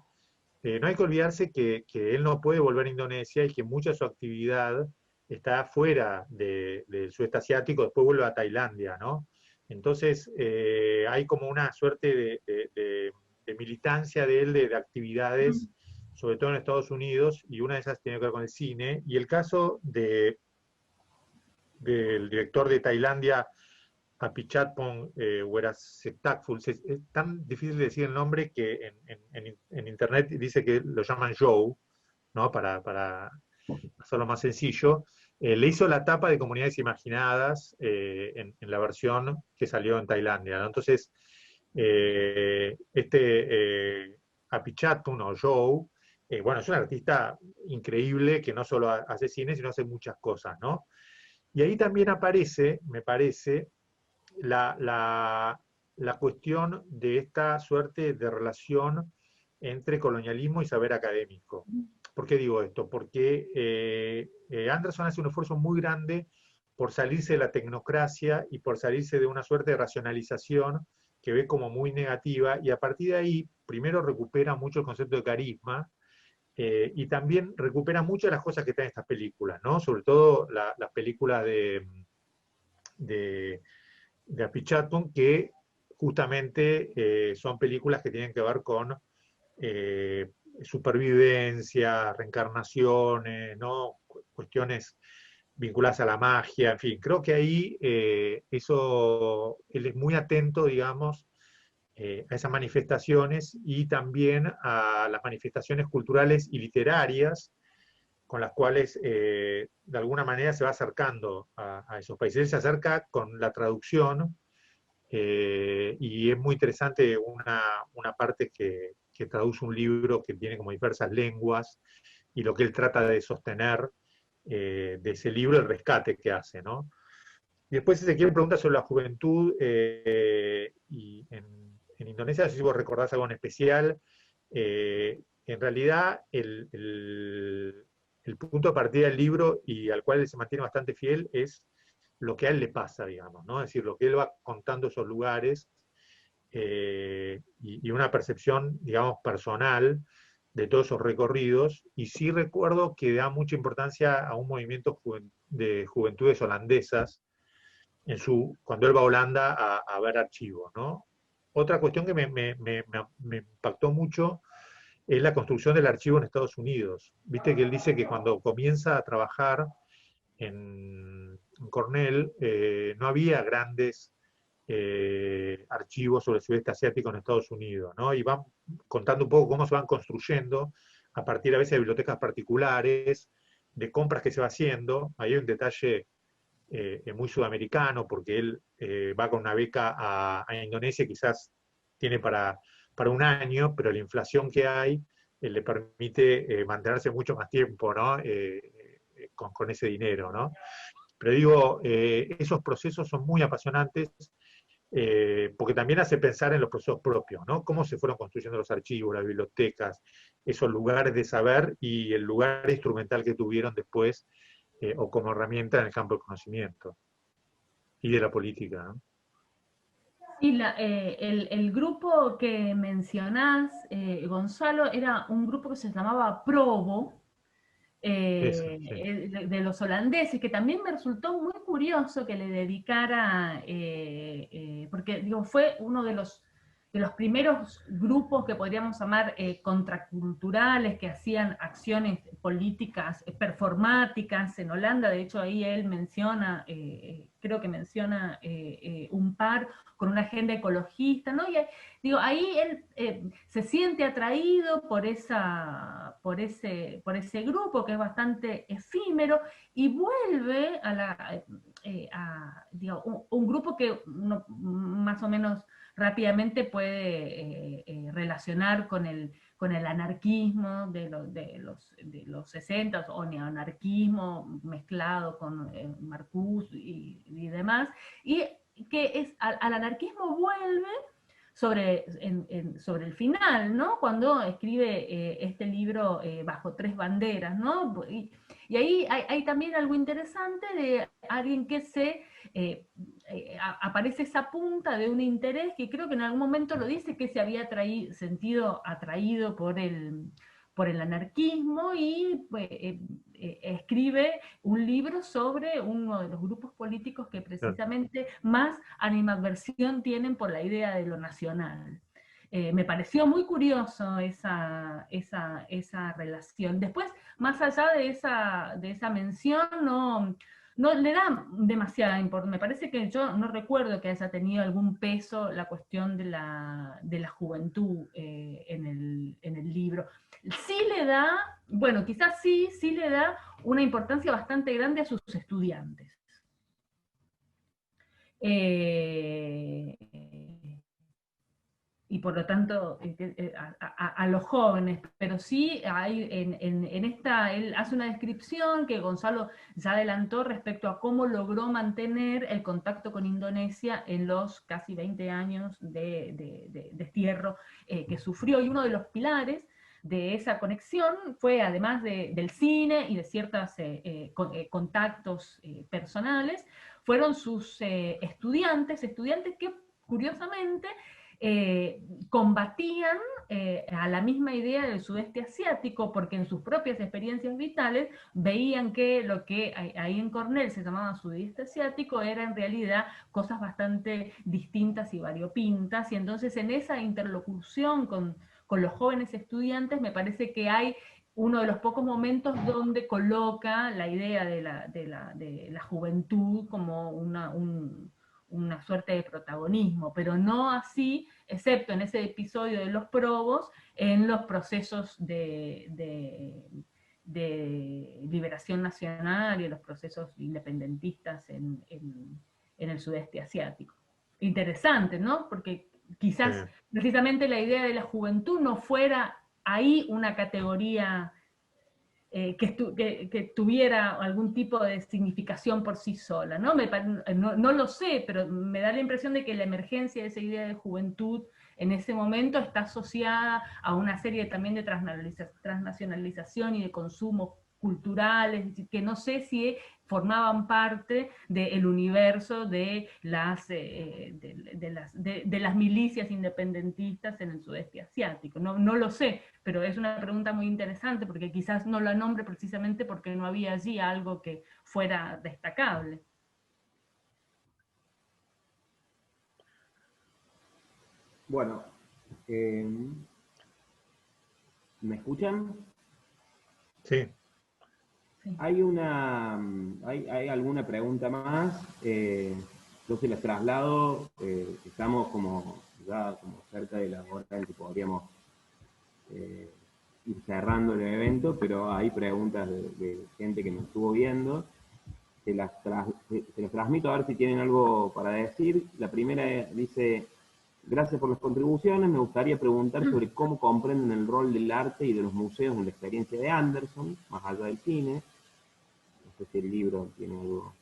No hay que olvidarse que él no puede volver a Indonesia y que mucha de su actividad está fuera del sudeste asiático, después vuelve a Tailandia, ¿no? Entonces, hay como una suerte de militancia de él, de actividades, sobre todo en Estados Unidos, y una de esas tiene que ver con el cine. Y el caso del director de Tailandia, Apichatpong Weerasethakul, es tan difícil de decir el nombre que en internet dice que lo llaman Joe, ¿no? Para hacerlo más sencillo. Le hizo la tapa de Comunidades Imaginadas en la versión que salió en Tailandia, ¿no? Entonces, Apichatpong o Joe, bueno, es un artista increíble que no solo hace cine, sino hace muchas cosas, ¿no? Y ahí también aparece, me parece, la cuestión de esta suerte de relación entre colonialismo y saber académico. ¿Por qué digo esto? Porque Anderson hace un esfuerzo muy grande por salirse de la tecnocracia y por salirse de una suerte de racionalización que ve como muy negativa, y a partir de ahí, primero recupera mucho el concepto de carisma, y también recupera muchas de las cosas que están en estas películas, ¿no? Sobre todo las películas de Apichatpong, que justamente son películas que tienen que ver con supervivencia, reencarnaciones, ¿no? Cuestiones vinculadas a la magia, en fin, creo que ahí él es muy atento, digamos, a esas manifestaciones y también a las manifestaciones culturales y literarias con las cuales de alguna manera se va acercando a esos países. Él se acerca con la traducción, y es muy interesante una parte que traduce un libro que tiene como diversas lenguas, y lo que él trata de sostener de ese libro, el rescate que hace, ¿no? Y después, si se quiere, pregunta sobre la juventud y en Indonesia, no sé si vos recordás algo en especial. En realidad, el punto de partida del libro, y al cual él se mantiene bastante fiel, es lo que a él le pasa, digamos, ¿no? Es decir, lo que él va contando esos lugares, y una percepción, digamos, personal de todos esos recorridos. Y sí recuerdo que da mucha importancia a un movimiento de juventudes holandesas cuando él va a Holanda a ver archivos, ¿no? Otra cuestión que me impactó mucho es la construcción del archivo en Estados Unidos. Viste que él dice que cuando comienza a trabajar en Cornell, no había grandes archivos sobre el sudeste asiático en Estados Unidos, ¿no? Y van contando un poco cómo se van construyendo a partir a veces de bibliotecas particulares, de compras que se va haciendo. Ahí hay un detalle muy sudamericano, porque él va con una beca a Indonesia, quizás tiene para un año, pero la inflación que hay le permite mantenerse mucho más tiempo, ¿no? Con ese dinero, ¿no? Pero digo, esos procesos son muy apasionantes, porque también hace pensar en los procesos propios, ¿no? Cómo se fueron construyendo los archivos, las bibliotecas, esos lugares de saber y el lugar instrumental que tuvieron después, o como herramienta en el campo del conocimiento y de la política, ¿no? Y el grupo que mencionás, Gonzalo, era un grupo que se llamaba Provo, Eso, sí. de los holandeses, que también me resultó muy curioso que le dedicara, porque digo, fue uno de los primeros grupos que podríamos llamar contraculturales, que hacían acciones políticas performáticas en Holanda. De hecho, ahí él menciona, creo que menciona un par con una agenda ecologista, ¿no? Y digo, ahí él se siente atraído por ese grupo que es bastante efímero, y vuelve digo, un grupo que uno más o menos rápidamente puede relacionar con el anarquismo de los 60 o neoanarquismo mezclado con Marcuse y demás, y que al anarquismo vuelve sobre el final, ¿no? Cuando escribe este libro Bajo tres banderas, ¿no? Y ahí hay también algo interesante de alguien que aparece esa punta de un interés que creo que en algún momento lo dice, que se había sentido atraído por el anarquismo, y escribe un libro sobre uno de los grupos políticos que precisamente más animadversión tienen por la idea de lo nacional. Me pareció muy curioso esa relación. Después, más allá de esa mención, no le da demasiada importancia. Me parece que yo no recuerdo que haya tenido algún peso la cuestión de la juventud en el libro. Sí le da, bueno, quizás sí le da una importancia bastante grande a sus estudiantes. Y por lo tanto a los jóvenes, pero sí hay en esta, él hace una descripción que Gonzalo ya adelantó respecto a cómo logró mantener el contacto con Indonesia en los casi 20 años de destierro que sufrió, y uno de los pilares de esa conexión fue, además del cine y de ciertos contactos personales, fueron sus estudiantes que curiosamente combatían a la misma idea del sudeste asiático, porque en sus propias experiencias vitales veían que lo que ahí en Cornell se llamaba sudeste asiático era en realidad cosas bastante distintas y variopintas, y entonces en esa interlocución con los jóvenes estudiantes me parece que hay uno de los pocos momentos donde coloca la idea de la juventud como una suerte de protagonismo, pero no así, excepto en ese episodio de los probos, en los procesos de liberación nacional y en los procesos independentistas en el sudeste asiático. Interesante, ¿no? Porque quizás precisamente la idea de la juventud no fuera ahí una categoría que tuviera algún tipo de significación por sí sola, ¿no? No lo sé, pero me da la impresión de que la emergencia de esa idea de juventud en ese momento está asociada a una serie también de transnacionalización y de consumo culturales, que no sé si formaban parte del universo de las milicias independentistas en el sudeste asiático. No lo sé, pero es una pregunta muy interesante porque quizás no la nombre precisamente porque no había allí algo que fuera destacable. Bueno, ¿me escuchan? Sí. Hay alguna pregunta más. Yo se las traslado. Estamos ya cerca de la hora en que podríamos ir cerrando el evento, pero hay preguntas de gente que nos estuvo viendo. Se las transmito a ver si tienen algo para decir. La primera dice: gracias por las contribuciones, me gustaría preguntar sobre cómo comprenden el rol del arte y de los museos en la experiencia de Anderson, más allá del cine. No sé si el libro tiene algo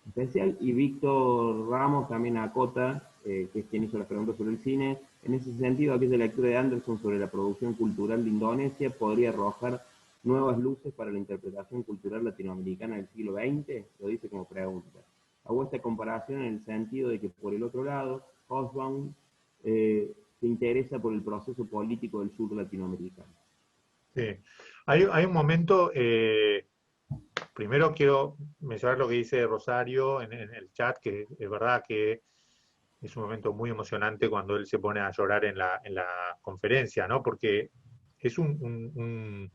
especial. Y Víctor Ramos también acota, que es quien hizo las preguntas sobre el cine. En ese sentido, aquella lectura de Anderson sobre la producción cultural de Indonesia podría arrojar nuevas luces para la interpretación cultural latinoamericana del siglo XX, lo dice como pregunta. Hago esta comparación en el sentido de que, por el otro lado, Hobsbawm se interesa por el proceso político del sur latinoamericano. Sí. Hay un momento, primero quiero mencionar lo que dice Rosario en el chat, que es verdad que es un momento muy emocionante cuando él se pone a llorar en la conferencia, ¿no? Porque es un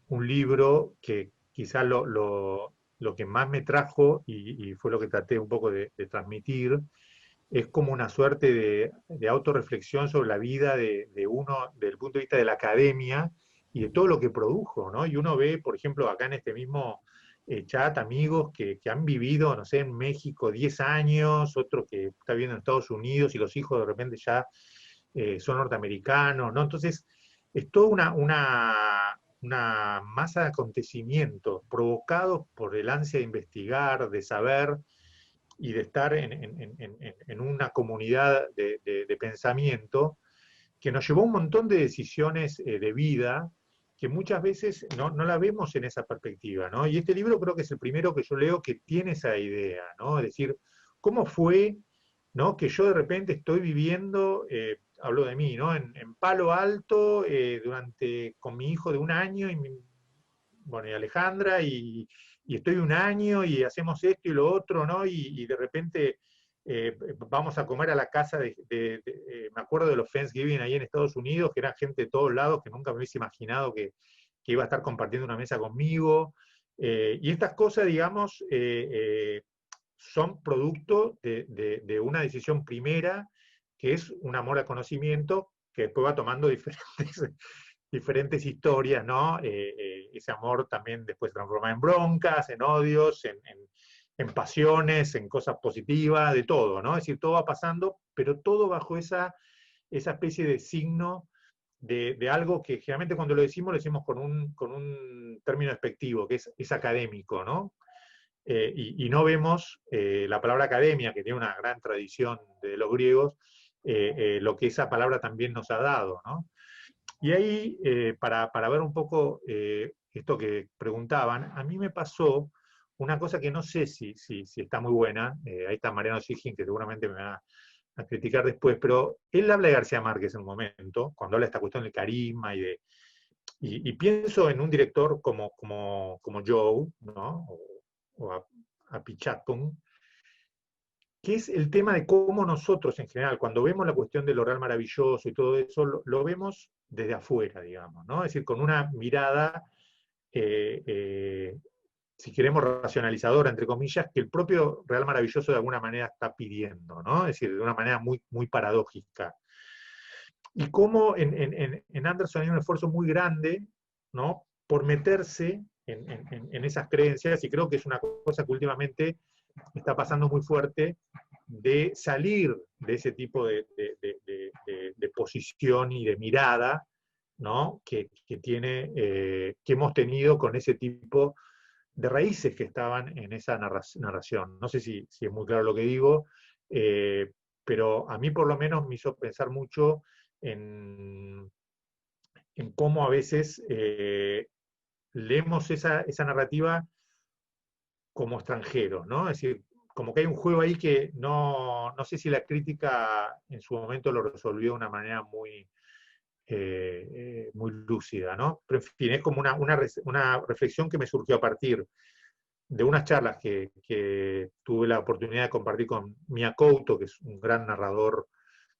libro que quizá lo que más me trajo, y fue lo que traté un poco de transmitir, es como una suerte de autorreflexión sobre la vida de uno desde el punto de vista de la academia y de todo lo que produjo, ¿no? Y uno ve, por ejemplo, acá en este mismo chat, amigos que han vivido, no sé, en México 10 años, otro que está viviendo en Estados Unidos y los hijos de repente ya son norteamericanos, ¿no? Entonces, es toda una masa de acontecimientos provocados por el ansia de investigar, de saber y de estar en una comunidad de pensamiento que nos llevó a un montón de decisiones de vida que muchas veces no la vemos en esa perspectiva, ¿no? Y este libro creo que es el primero que yo leo que tiene esa idea, ¿no? Es decir, ¿cómo fue, ¿no? Que yo de repente estoy viviendo, hablo de mí, ¿no? En Palo Alto con mi hijo de 1 año y bueno, y Alejandra, y estoy un año, y hacemos esto y lo otro, ¿no? Y de repente vamos a comer a la casa me acuerdo de los Thanksgiving ahí en Estados Unidos, que era gente de todos lados, que nunca me hubiese imaginado que iba a estar compartiendo una mesa conmigo. Y estas cosas, digamos, son producto de una decisión primera, que es un amor al conocimiento, que después va tomando diferentes historias, ¿no? Ese amor también después se transforma en broncas, en odios, en pasiones, en cosas positivas, de todo, ¿no? Es decir, todo va pasando, pero todo bajo esa especie de signo de algo que generalmente cuando lo decimos con un término despectivo, que es académico, ¿no? Y no vemos la palabra academia, que tiene una gran tradición de los griegos, lo que esa palabra también nos ha dado, ¿no? Y ahí, para ver un poco esto que preguntaban, a mí me pasó una cosa que no sé si está muy buena, ahí está Mariano Sigin, que seguramente me va a criticar después, pero él habla de García Márquez en un momento, cuando habla de esta cuestión del carisma y pienso en un director como Joe, ¿no? O a Pichatton, que es el tema de cómo nosotros en general, cuando vemos la cuestión del oral maravilloso y todo eso, lo vemos desde afuera, digamos, ¿no? Es decir, con una mirada, si queremos, racionalizadora, entre comillas, que el propio Real Maravilloso de alguna manera está pidiendo, ¿no? Es decir, de una manera muy, muy paradójica. Y cómo en Anderson hay un esfuerzo muy grande, ¿no? Por meterse en esas creencias, y creo que es una cosa que últimamente está pasando muy fuerte, de salir de ese tipo de posición y de mirada, ¿no? que hemos tenido con ese tipo de raíces que estaban en esa narración. No sé si es muy claro lo que digo, pero a mí por lo menos me hizo pensar mucho en cómo a veces leemos esa narrativa como extranjeros, ¿no? Es decir, como que hay un juego ahí que no sé si la crítica en su momento lo resolvió de una manera muy, muy lúcida, ¿no? Pero en fin, es como una reflexión que me surgió a partir de unas charlas que tuve la oportunidad de compartir con Mia Couto, que es un gran narrador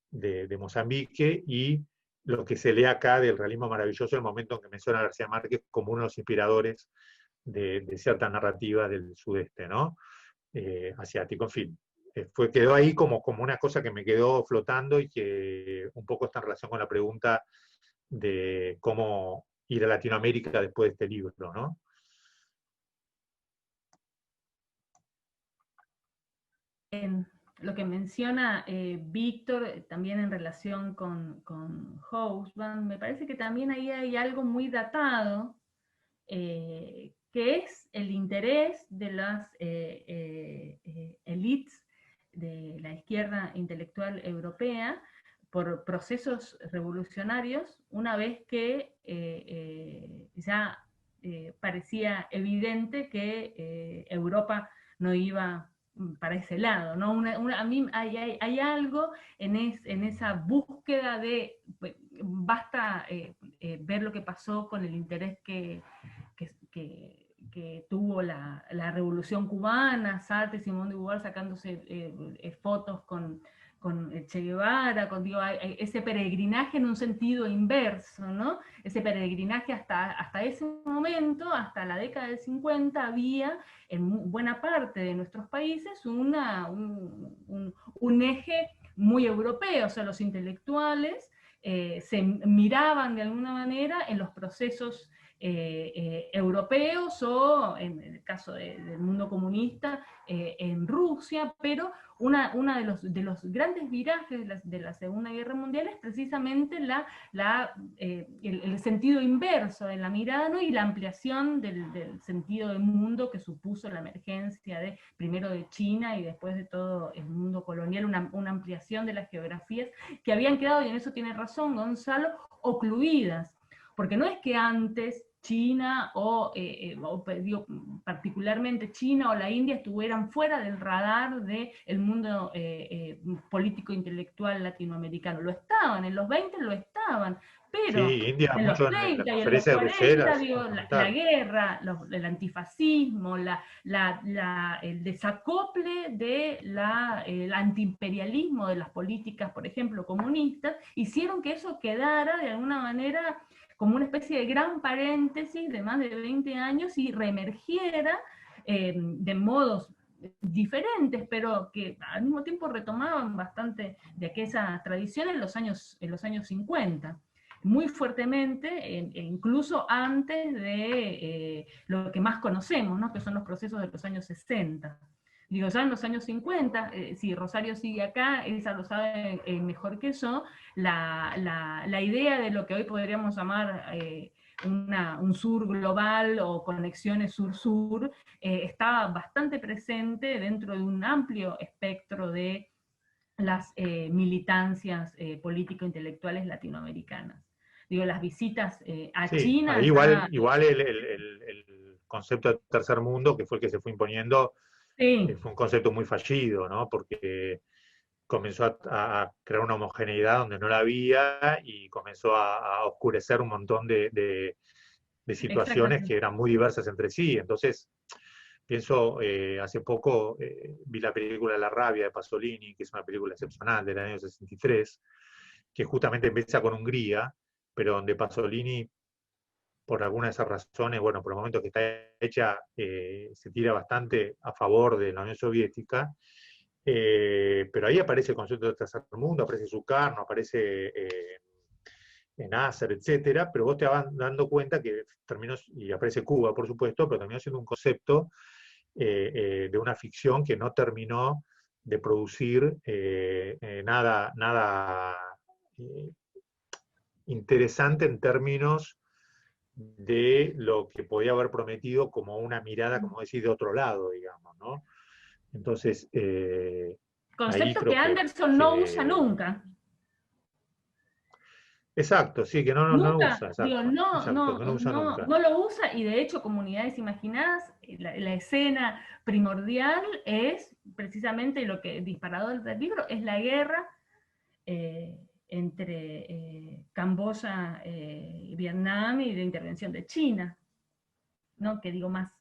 de Mozambique, y lo que se lee acá del realismo maravilloso, el momento en que menciona a García Márquez como uno de los inspiradores de cierta narrativa del sudeste, ¿no? Asiático, en fin. Quedó ahí como una cosa que me quedó flotando y que un poco está en relación con la pregunta de cómo ir a Latinoamérica después de este libro, ¿no? Lo que menciona Víctor, también en relación con Hobsbawm, me parece que también ahí hay algo muy datado, que es el interés de las élites de la izquierda intelectual europea por procesos revolucionarios, una vez que ya parecía evidente que Europa no iba para ese lado, ¿no? A mí hay algo en esa búsqueda de, basta ver lo que pasó con el interés que tuvo la Revolución Cubana, Sartre y Simón de Beauvoir sacándose fotos con Che Guevara, hay ese peregrinaje en un sentido inverso, ¿no? Ese peregrinaje hasta ese momento, hasta la década del 50, había en buena parte de nuestros países un eje muy europeo, o sea, los intelectuales se miraban de alguna manera en los procesos europeos o, en el caso del mundo comunista, en Rusia, pero una de los grandes virajes de la Segunda Guerra Mundial es precisamente el sentido inverso de la mirada, ¿no? Y la ampliación del sentido del mundo que supuso la emergencia primero de China y después de todo el mundo colonial, una ampliación de las geografías que habían quedado, y en eso tiene razón Gonzalo, ocluidas. Porque no es que antes China digo, particularmente China o la India estuvieran fuera del radar del mundo político intelectual latinoamericano. Lo estaban, en los 20 lo estaban. importaban. Pero Sí, India, en los mucho en la 30 y en los conferencia de 40, Bruselas, digo, la fundamental. guerra, el antifascismo, el desacople de el antiimperialismo de las políticas, por ejemplo, comunistas, hicieron que eso quedara de alguna manera como una especie de gran paréntesis de más de 20 años y reemergiera de modos diferentes, pero que al mismo tiempo retomaban bastante de aquella tradición en los años 50 muy fuertemente, incluso antes de lo que más conocemos, ¿no? Que son los procesos de los años 60. Digo, ya en los años 50, si Rosario sigue acá, ella lo sabe mejor que yo, la idea de lo que hoy podríamos llamar un sur global o conexiones sur-sur, está bastante presente dentro de un amplio espectro de las militancias político-intelectuales latinoamericanas. Digo, las visitas a Sí, China ahí ya... igual el concepto de tercer mundo, que fue el que se fue imponiendo, sí, fue un concepto muy fallido, ¿no? Porque comenzó a crear una homogeneidad donde no la había y comenzó a oscurecer un montón de situaciones exactamente. que eran muy diversas entre sí. Entonces, pienso, hace poco vi la película La rabia de Pasolini, que es una película excepcional del año 63, que justamente empieza con Hungría, pero donde Pasolini, por alguna de esas razones, bueno, por el momento que está hecha, se tira bastante a favor de la Unión Soviética, pero ahí aparece el concepto de tercer mundo, aparece Sukarno, aparece Nasser, etcétera, pero vos te vas dando cuenta que terminó, y aparece Cuba, por supuesto, pero terminó siendo un concepto de una ficción que no terminó de producir nada eh, interesante en términos de lo que podía haber prometido como una mirada, como decir, de otro lado, digamos, ¿no? Entonces, ahí Concepto que creo Anderson no usa que... nunca. Exacto, sí, que no lo Nunca, usa, digo, exacto, exacto, que no usa nunca. no lo usa y de hecho Comunidades Imaginadas, la escena primordial es precisamente lo que disparador del libro, es la guerra eh, entre Camboya y Vietnam y la intervención de China, ¿no? Que digo más,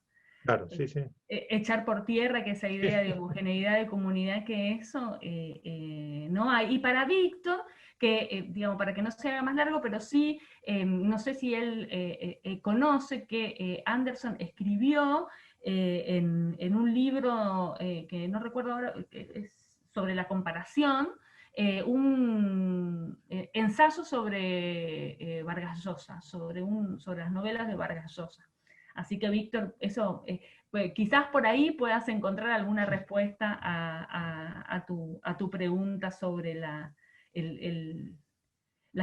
Claro, sí, sí. echar por tierra que esa idea de homogeneidad de comunidad que eso no hay. Y para Víctor, que digamos, para que no se haga más largo, pero sí, no sé si él conoce que Anderson escribió en un libro que no recuerdo ahora, es sobre la comparación, un ensayo sobre Vargas Llosa, sobre las novelas de Vargas Llosa. Así que, Víctor, eso, pues, quizás por ahí puedas encontrar alguna respuesta a tu pregunta sobre las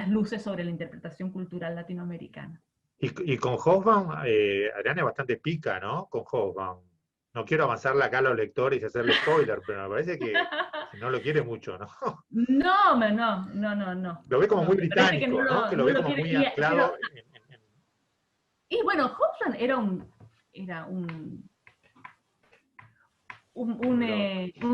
luces sobre la interpretación cultural latinoamericana. Y con Hoffman, Adrián es bastante pica, ¿no? Con Hoffman. No quiero avanzarle acá a los lectores y hacerle spoiler, pero me parece que no lo quiere mucho, ¿no? No. Lo ve como No, muy me parece que británico, ¿no? Que lo no ve lo como quiere. muy Pero, anclado y bueno, Hoffman era un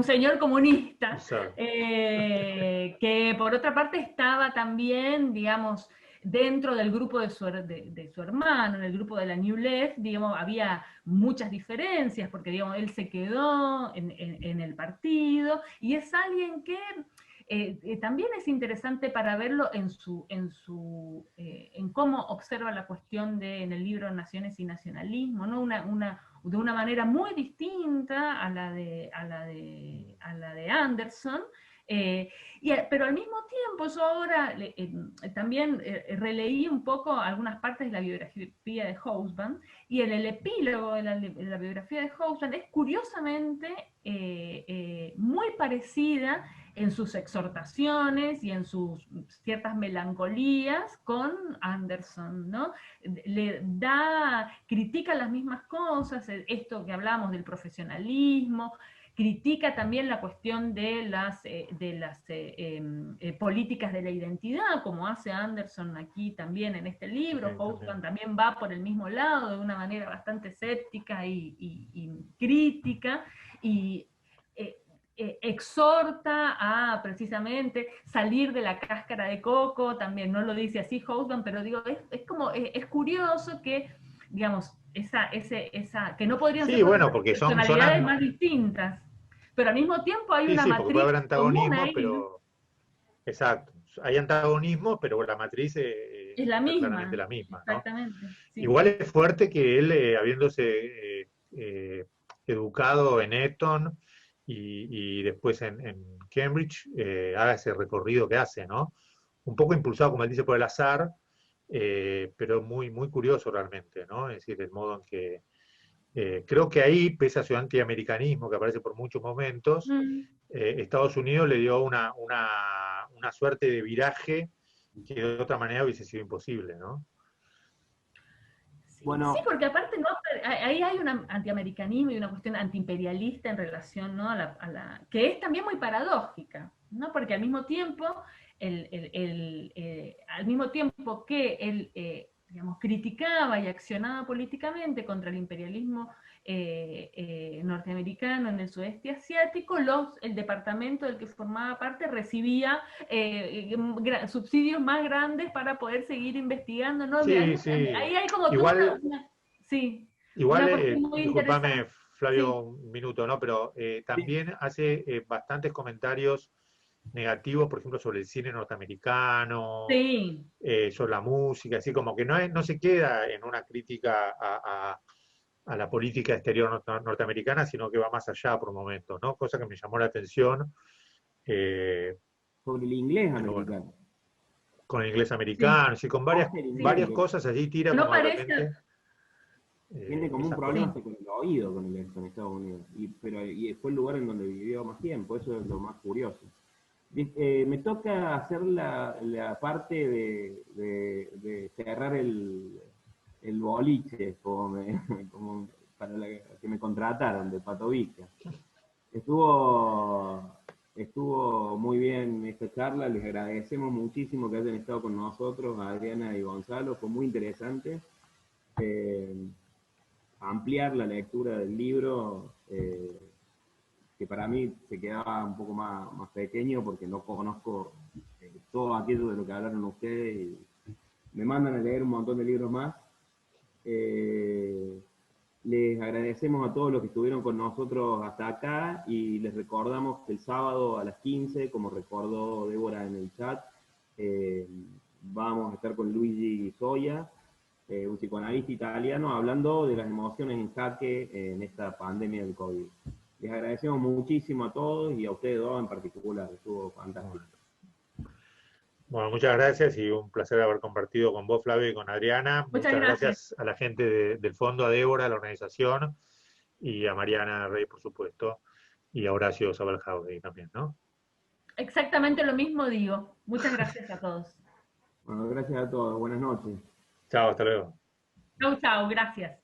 señor comunista, Exacto. que por otra parte estaba también, digamos, dentro del grupo de su hermano, en el grupo de la New Left, digamos, había muchas diferencias, porque, digamos, él se quedó en el partido, y es alguien que también es interesante para verlo en cómo observa la cuestión en el libro Naciones y Nacionalismo, ¿no? De una manera muy distinta a la de Anderson, pero al mismo tiempo yo ahora también releí un poco algunas partes de la biografía de Hobsbawm, y en el epílogo de la biografía de Hobsbawm es curiosamente muy parecida en sus exhortaciones y en sus ciertas melancolías con Anderson, ¿no? Critica las mismas cosas, esto que hablamos del profesionalismo, critica también la cuestión de las políticas de la identidad, como hace Anderson aquí también en este libro. Sí, Hobsbawm también va por el mismo lado, de una manera bastante escéptica y crítica, y exhorta a precisamente salir de la cáscara de coco, también no lo dice así Hobsbawm, pero digo, es curioso que, digamos, que no podrían ser Sí, dos bueno, porque personalidades más distintas, pero al mismo tiempo hay sí, una sí, porque puede matriz haber común antagonismo, ahí, ¿no? pero exacto. Hay antagonismo, pero la matriz Es la está claramente misma, la misma, ¿no? exactamente, sí. Igual es fuerte que él, habiéndose educado en Eton y después en Cambridge, haga ese recorrido que hace, ¿no? Un poco impulsado, como él dice, por el azar, pero muy, muy curioso realmente, ¿no? Es decir, el modo en que creo que ahí, pese a su antiamericanismo que aparece por muchos momentos, Mm. Estados Unidos le dio una suerte de viraje que de otra manera hubiese sido imposible, ¿no? Sí, sí, Bueno, porque aparte no, ahí hay un antiamericanismo y una cuestión antiimperialista en relación, ¿no? Que es también muy paradójica, ¿no? Porque al mismo tiempo, al mismo tiempo que él, digamos, criticaba y accionaba políticamente contra el imperialismo norteamericano en el sudeste asiático, el departamento del que formaba parte recibía subsidios más grandes para poder seguir investigando, ¿no? Sí, sí. Ahí hay como toda Igual, sí, igual, una cuestión muy discúlpame, interesante. Flavio, Sí, un minuto, ¿no? Pero sí, también hace bastantes comentarios negativos, por ejemplo, sobre el cine norteamericano, sí, sobre la música, así como que no se queda en una crítica a la política exterior norteamericana, sino que va más allá por momentos, ¿no? Cosa que me llamó la atención, eh, sobre el inglés pero bueno, americano. con el inglés sí, americano, y con El inglés sí. varias americano. cosas allí tira No como de parece, repente Tiene como un esas problema cosas. sí. hasta con el oído con Estados Unidos. Y fue el lugar en donde vivió más tiempo, eso es lo más curioso. Me toca hacer la parte de cerrar el boliche, como para que me contrataron, de Patovica. Estuvo, estuvo muy bien esta charla, les agradecemos muchísimo que hayan estado con nosotros, Adriana y Gonzalo, fue muy interesante. Eh, Ampliar la lectura del libro, que para mí se quedaba un poco más pequeño porque no conozco todo aquello de lo que hablaron ustedes y me mandan a leer un montón de libros más. Eh, Les agradecemos a todos los que estuvieron con nosotros hasta acá y les recordamos que el sábado a las 15, como recordó Débora en el chat, eh, vamos a estar con Luigi Soya, un psicoanalista italiano, hablando de las emociones en jaque en esta pandemia del COVID. Les agradecemos muchísimo a todos y a ustedes dos en particular, estuvo fantástico. Bueno, bueno, muchas gracias y un placer haber compartido con vos, Flavio, y con Adriana. Muchas Muchas gracias. gracias a la gente del fondo, a Débora, a la organización, y a Mariana Rey, por supuesto, y a Horacio Sabalhaude también, ¿no? Exactamente lo mismo digo. Muchas gracias a todos. Bueno, gracias a todos, buenas noches. Chao, hasta luego. Chau, chau, gracias.